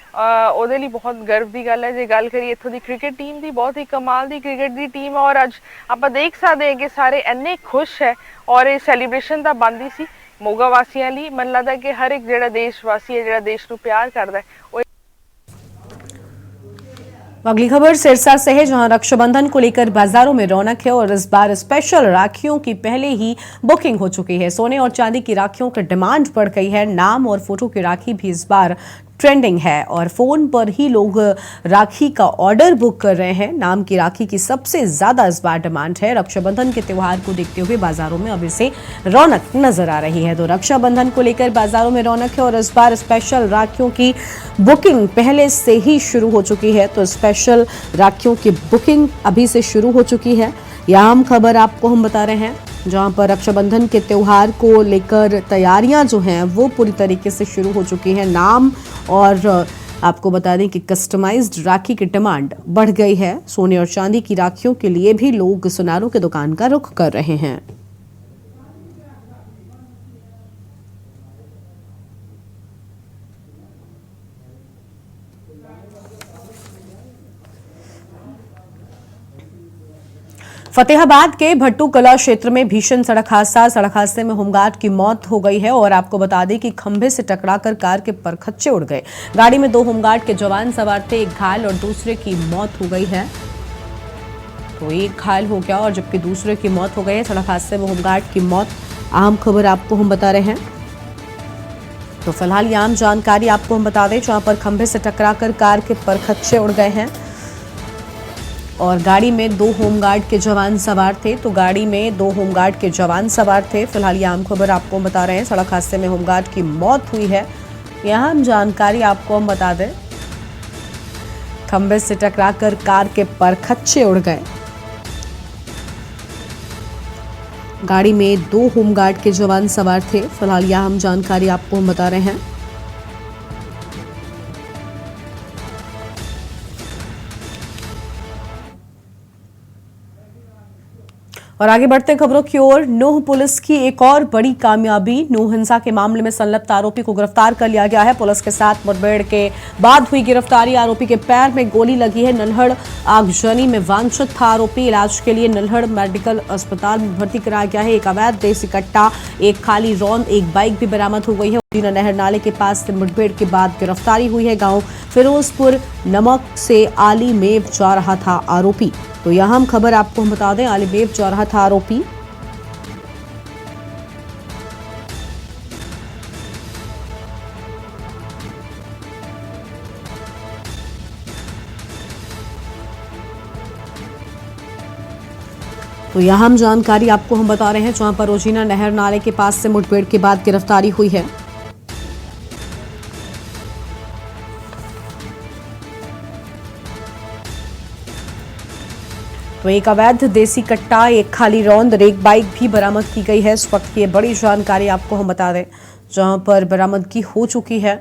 ਉਹਦੇ ਲਈ बहुत गर्व की गल है। जे गल करिए इत्थों की क्रिकेट टीम की बहुत ही कमाल की क्रिकेट की टीम है और अज आप देख सकते हैं कि सारे इन्ने खुश है और ये सैलीब्रेशन तो बनती सी मोगा वासियों लिए। मन लगता है कि हर एक जो देशवासी है जो देश को प्यार करता है। अगली खबर सिरसा से है, जहां रक्षाबंधन को लेकर बाजारों में रौनक है और इस बार स्पेशल राखियों की पहले ही बुकिंग हो चुकी है। सोने और चांदी की राखियों की डिमांड बढ़ गई है। नाम और फोटो की राखी भी इस बार ट्रेंडिंग है और फोन पर ही लोग राखी का ऑर्डर बुक कर रहे हैं। नाम की राखी की सबसे ज्यादा इस बार डिमांड है। रक्षाबंधन के त्योहार को देखते हुए बाजारों में अब इसे रौनक नजर आ रही है। तो रक्षाबंधन को लेकर बाजारों में रौनक है और इस बार स्पेशल राखियों की बुकिंग पहले से ही शुरू हो चुकी है। तो स्पेशल राखियों की बुकिंग अभी से शुरू हो चुकी है। यह आम खबर आपको हम बता रहे हैं, जहां पर रक्षाबंधन के त्योहार को लेकर तैयारियां जो हैं वो पूरी तरीके से शुरू हो चुकी हैं। नाम और आपको बता दें कि कस्टमाइज्ड राखी की डिमांड बढ़ गई है। सोने और चांदी की राखियों के लिए भी लोग सुनारों की दुकान का रुख कर रहे हैं। फतेहाबाद के भट्टू कला क्षेत्र में भीषण सड़क हादसे में होमगार्ड की मौत हो गई है और आपको बता दें कि खंभे से टकराकर कार के परखच्चे उड़ गए। गाड़ी में 2 होमगार्ड के जवान सवार थे, एक घायल और दूसरे की मौत हो गई है। तो एक घायल हो गया और जबकि दूसरे की मौत हो गई है। सड़क हादसे में होमगार्ड की मौत, अहम खबर आपको हम बता रहे हैं। तो फिलहाल ये आम जानकारी आपको हम बता दें, जहां पर खंभे से टकराकर कार के परखच्चे उड़ गए हैं और गाड़ी में 2 होमगार्ड के जवान सवार थे। तो गाड़ी में 2 होमगार्ड के जवान सवार थे। फिलहाल ये आम खबर आपको बता रहे हैं। सड़क हादसे में होमगार्ड की मौत हुई है। यह आम जानकारी आपको हम बता दें, खंभे से टकराकर कार के परखच्चे उड़ गए। गाड़ी में 2 होमगार्ड के जवान सवार थे। फिलहाल यह आम जानकारी आपको हम बता रहे हैं। और आगे बढ़ते खबरों की ओर, नूह पुलिस की एक और बड़ी कामयाबी। नूह हिंसा के मामले में संलिप्त आरोपी को गिरफ्तार कर लिया गया है। पुलिस के साथ मुठभेड़ के बाद हुई गिरफ्तारी। आरोपी के पैर में गोली लगी है। नल्हड़ आगजनी में वांछित था आरोपी। इलाज के लिए नल्हड़ मेडिकल अस्पताल में भर्ती कराया गया है। एक अवैध देसी कट्टा, एक खाली रौंद, एक बाइक भी बरामद हो गई है। उदीना नहर नाले के पास से मुठभेड़ के बाद गिरफ्तारी हुई है। गांव फिरोजपुर नमक से आलीमेव जा रहा था आरोपी। तो यह हम खबर आपको हम बता दें, आलीमेव जा रहा था आरोपी। तो यह हम जानकारी आपको हम बता रहे हैं, जहां पर उदीना नहर नाले के पास से मुठभेड़ के बाद गिरफ्तारी हुई है। तो एक अवैध देसी कट्टा, एक खाली रौंद और एक बाइक भी बरामद की गई है। इस वक्त की बड़ी जानकारी आपको हम बता दें, जहां पर बरामदगी हो चुकी है।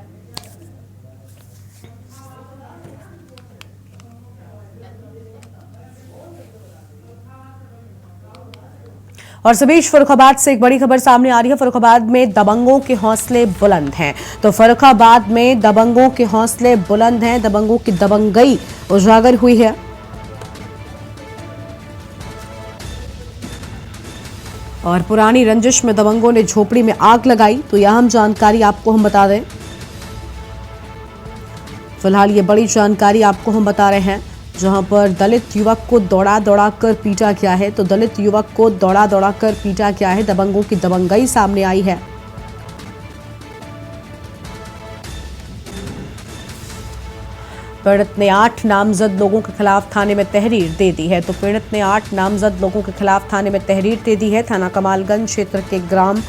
और इस बीच फर्रुखाबाद से एक बड़ी खबर सामने आ रही है। फर्रुखाबाद में दबंगों के हौसले बुलंद हैं। तो फर्रुखाबाद में दबंगों के हौसले बुलंद हैं। दबंगों की दबंगई उजागर हुई है। और पुरानी रंजिश में दबंगों ने झोपड़ी में आग लगाई। तो यह हम जानकारी आपको हम बता दें। फिलहाल ये बड़ी जानकारी आपको हम बता रहे हैं, जहां पर दलित युवक को दौड़ा दौड़ा कर पीटा गया है। तो दलित युवक को दौड़ा दौड़ा कर पीटा गया है। दबंगों की दबंगई सामने आई है। पीड़ित ने 8 नामजद लोगों के खिलाफ थाने में तहरीर दे दी है। तो पीड़ित ने 8 नामजद लोगों के खिलाफ थाने में तहरीर दे दी है। थाना कमालगंज क्षेत्र के ग्राम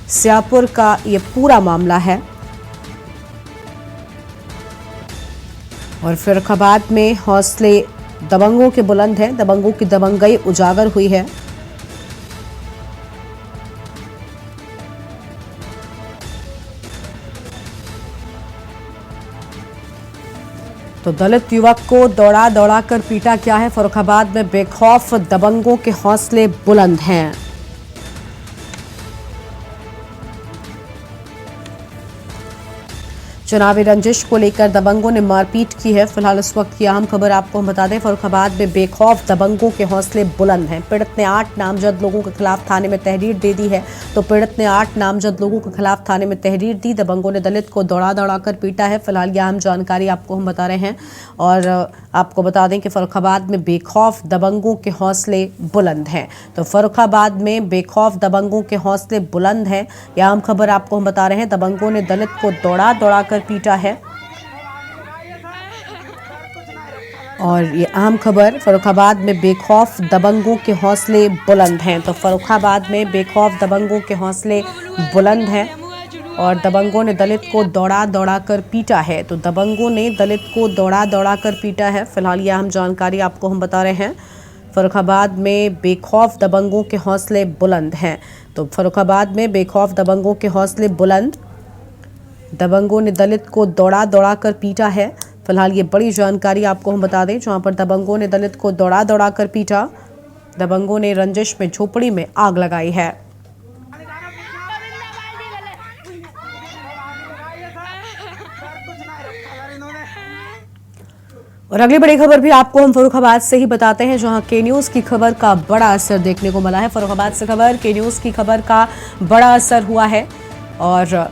स्यापुर का ये पूरा मामला है। और फर्रुखाबाद में हौसले दबंगों के बुलंद हैं। दबंगों की दबंगई उजागर हुई है। तो दलित युवक को दौड़ा दौड़ा कर पीटा गया है। फर्रुखाबाद में बेखौफ दबंगों के हौसले बुलंद हैं। चुनावी रंजिश को लेकर दबंगों ने मारपीट की है। फिलहाल इस वक्त की अहम खबर आपको हम बता दें, फर्रुखाबाद में बेखौफ दबंगों के हौसले बुलंद हैं। पीड़ित ने 8 नामजद लोगों के खिलाफ थाने में तहरीर दे दी है। तो पीड़ित ने 8 नामजद लोगों के खिलाफ थाने में तहरीर दी। दबंगों ने दलित को दौड़ा दौड़ा कर पीटा है। फिलहाल यह अहम जानकारी आपको हम बता रहे हैं। और आपको बता दें कि फर्रुखाबाद में बेखौफ दबंगों के हौसले बुलंद हैं। तो फर्रुखाबाद में बेखौफ दबंगों के हौसले बुलंद हैं। यह अहम खबर आपको हम बता रहे हैं। दबंगों ने दलित को दौड़ा दौड़ा कर पीटा है। और ये अहम खबर, फर्रुखाबाद में बेखौफ दबंगों के हौसले बुलंद हैं। तो फर्रुखाबाद में बेखौफ दबंगों के हौसले बुलंद हैं और दबंगों ने दलित को दौड़ा दौड़ा कर पीटा है। तो दबंगों ने दलित को दौड़ा दौड़ा कर पीटा है। फिलहाल यह अहम जानकारी आपको हम बता रहे हैं। फर्रुखाबाद में बेखौफ दबंगों के हौसले बुलंद हैं। तो फर्रुखाबाद में बेखौफ दबंगों के हौसले बुलंद, दबंगों ने दलित को दौड़ा दौड़ा कर पीटा है। फिलहाल ये बड़ी जानकारी आपको हम बता दें, जहां पर दबंगों ने दलित को दौड़ा दौड़ा कर पीटा। दबंगों ने रंजिश में झोपड़ी में आग लगाई है। और अगली बड़ी खबर भी आपको हम फर्रुखाबाद से ही बताते हैं, जहां के न्यूज की खबर का बड़ा असर देखने को मिला है। फर्रुखाबाद से खबर, के न्यूज की खबर का बड़ा असर हुआ है और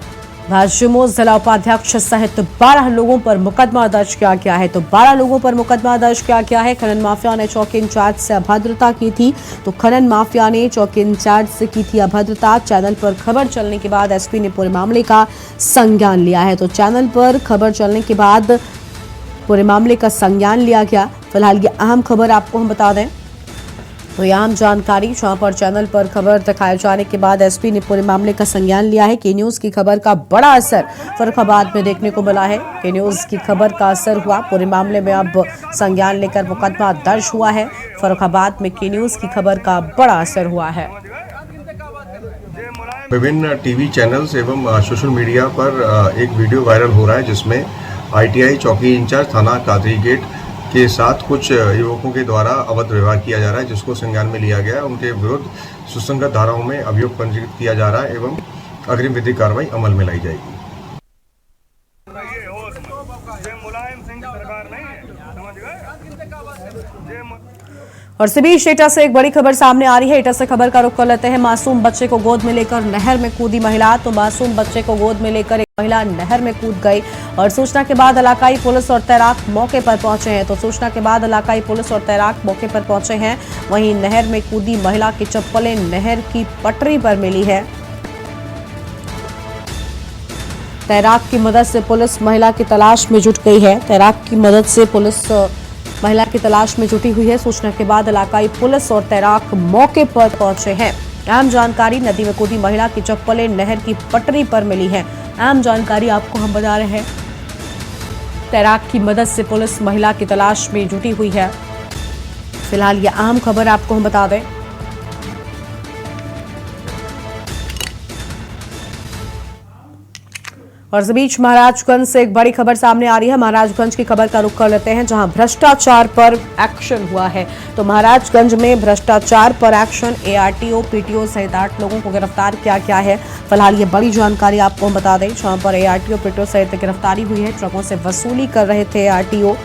भाजयुमो जिला उपाध्यक्ष सहित 12 लोगों पर मुकदमा दर्ज किया गया है। तो 12 लोगों पर मुकदमा दर्ज किया गया है। खनन माफिया ने चौकी इंचार्ज से अभद्रता की थी। तो खनन माफिया ने चौकी इंचार्ज से की थी अभद्रता। चैनल पर खबर चलने के बाद एसपी ने पूरे मामले का संज्ञान लिया है। तो चैनल पर खबर चलने के बाद पूरे मामले का संज्ञान लिया गया। फिलहाल ये अहम खबर आपको हम बता दें, तो ये अहम जानकारी, जहां पर चैनल पर खबर दिखाए जाने के बाद एसपी ने पूरे मामले का संज्ञान लिया है। के न्यूज की खबर का बड़ा असर फर्रुखाबाद में देखने को मिला है। के न्यूज की खबर का असर हुआ, पूरे मामले में अब संज्ञान लेकर मुकदमा दर्ज हुआ है। फर्रुखाबाद में के न्यूज की खबर का बड़ा असर हुआ है। विभिन्न टीवी चैनल्स एवं सोशल मीडिया पर एक वीडियो वायरल हो रहा है, जिसमें ITI चौकी इंचार्ज थाना कादरी गेट के साथ कुछ युवकों के द्वारा अभद्र व्यवहार किया जा रहा है, जिसको संज्ञान में लिया गया है। उनके विरुद्ध सुसंगत धाराओं में अभियोग पंजीकृत किया जा रहा है एवं अग्रिम विधिक कार्रवाई अमल में लाई जाएगी। और इसी बीच एटा से एक बड़ी खबर सामने आ रही है। एटा से खबर का रुख कर लेते हैं। मासूम बच्चे को गोद में लेकर नहर में कूदी महिला। तो मासूम बच्चे को गोद में लेकर एक महिला नहर में कूद गई और सूचना के बाद इलाकाई पुलिस और तैराक मौके पर पहुंचे हैं। तो सूचना के बाद इलाकाई पुलिस और तैराक मौके पर पहुंचे हैं। वहीं नहर में कूदी महिला की चप्पलें नहर की पटरी पर मिली है। तैराक की मदद से पुलिस महिला की तलाश में जुट गई है। तैराक की मदद से पुलिस महिला की तलाश में जुटी हुई है। सूचना के बाद इलाकाई पुलिस और तैराक मौके पर पहुंचे हैं। अहम जानकारी, नदी में कूदी महिला की चप्पलें नहर की पटरी पर मिली है। अहम जानकारी आपको हम बता रहे हैं। तैराक की मदद से पुलिस महिला की तलाश में जुटी हुई है। फिलहाल यह अहम खबर आपको हम बता दें। और इस बीच महाराजगंज से एक बड़ी खबर सामने आ रही है। महाराजगंज की खबर का रुख कर लेते हैं, जहां भ्रष्टाचार पर एक्शन हुआ है। तो महाराजगंज में भ्रष्टाचार पर एक्शन, ARTO, PTO सहित 8 लोगों को गिरफ्तार किया गया है। फिलहाल ये बड़ी जानकारी आपको हम बता दें, जहां पर ARTO, PTO सहित गिरफ्तारी हुई है। ट्रकों से वसूली कर रहे थे ARTO।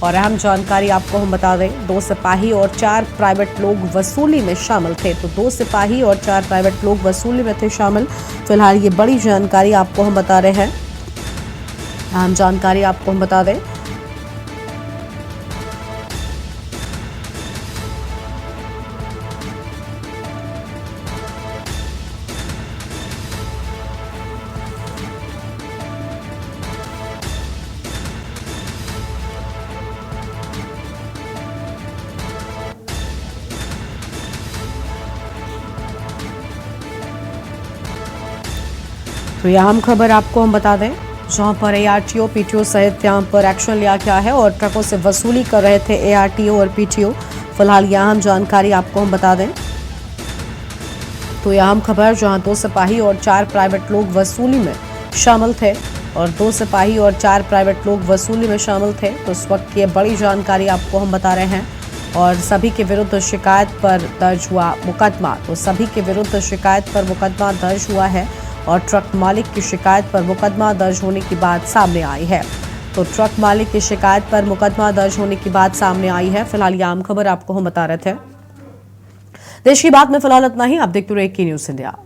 और अहम जानकारी आपको हम बता दें, 2 सिपाही और 4 प्राइवेट लोग वसूली में शामिल थे। तो 2 सिपाही और 4 प्राइवेट लोग वसूली में थे शामिल। फिलहाल ये बड़ी जानकारी आपको हम बता रहे हैं। अहम जानकारी आपको हम बता दें। तो यह अहम खबर आपको हम बता दें, जहां पर ARTO, PTO सहित यहां पर एक्शन लिया गया है और ट्रकों से वसूली कर रहे थे ARTO और PTO। फिलहाल यह अहम जानकारी आपको हम बता दें। तो यह अहम खबर, जहां 2 सिपाही और 4 प्राइवेट लोग वसूली में शामिल थे और 2 सिपाही और 4 प्राइवेट लोग वसूली में शामिल थे। तो इस वक्त ये बड़ी जानकारी आपको हम बता रहे हैं। और सभी के विरुद्ध शिकायत पर दर्ज हुआ मुकदमा। तो सभी के विरुद्ध शिकायत पर मुकदमा दर्ज हुआ है और ट्रक मालिक की शिकायत पर मुकदमा दर्ज होने की बात सामने आई है। तो ट्रक मालिक की शिकायत पर मुकदमा दर्ज होने की बात सामने आई है। फिलहाल ये आम खबर आपको हम बता रहे थे। देश की बात में फिलहाल इतना ही। आप देखते रहिए के न्यूज़ इंडिया।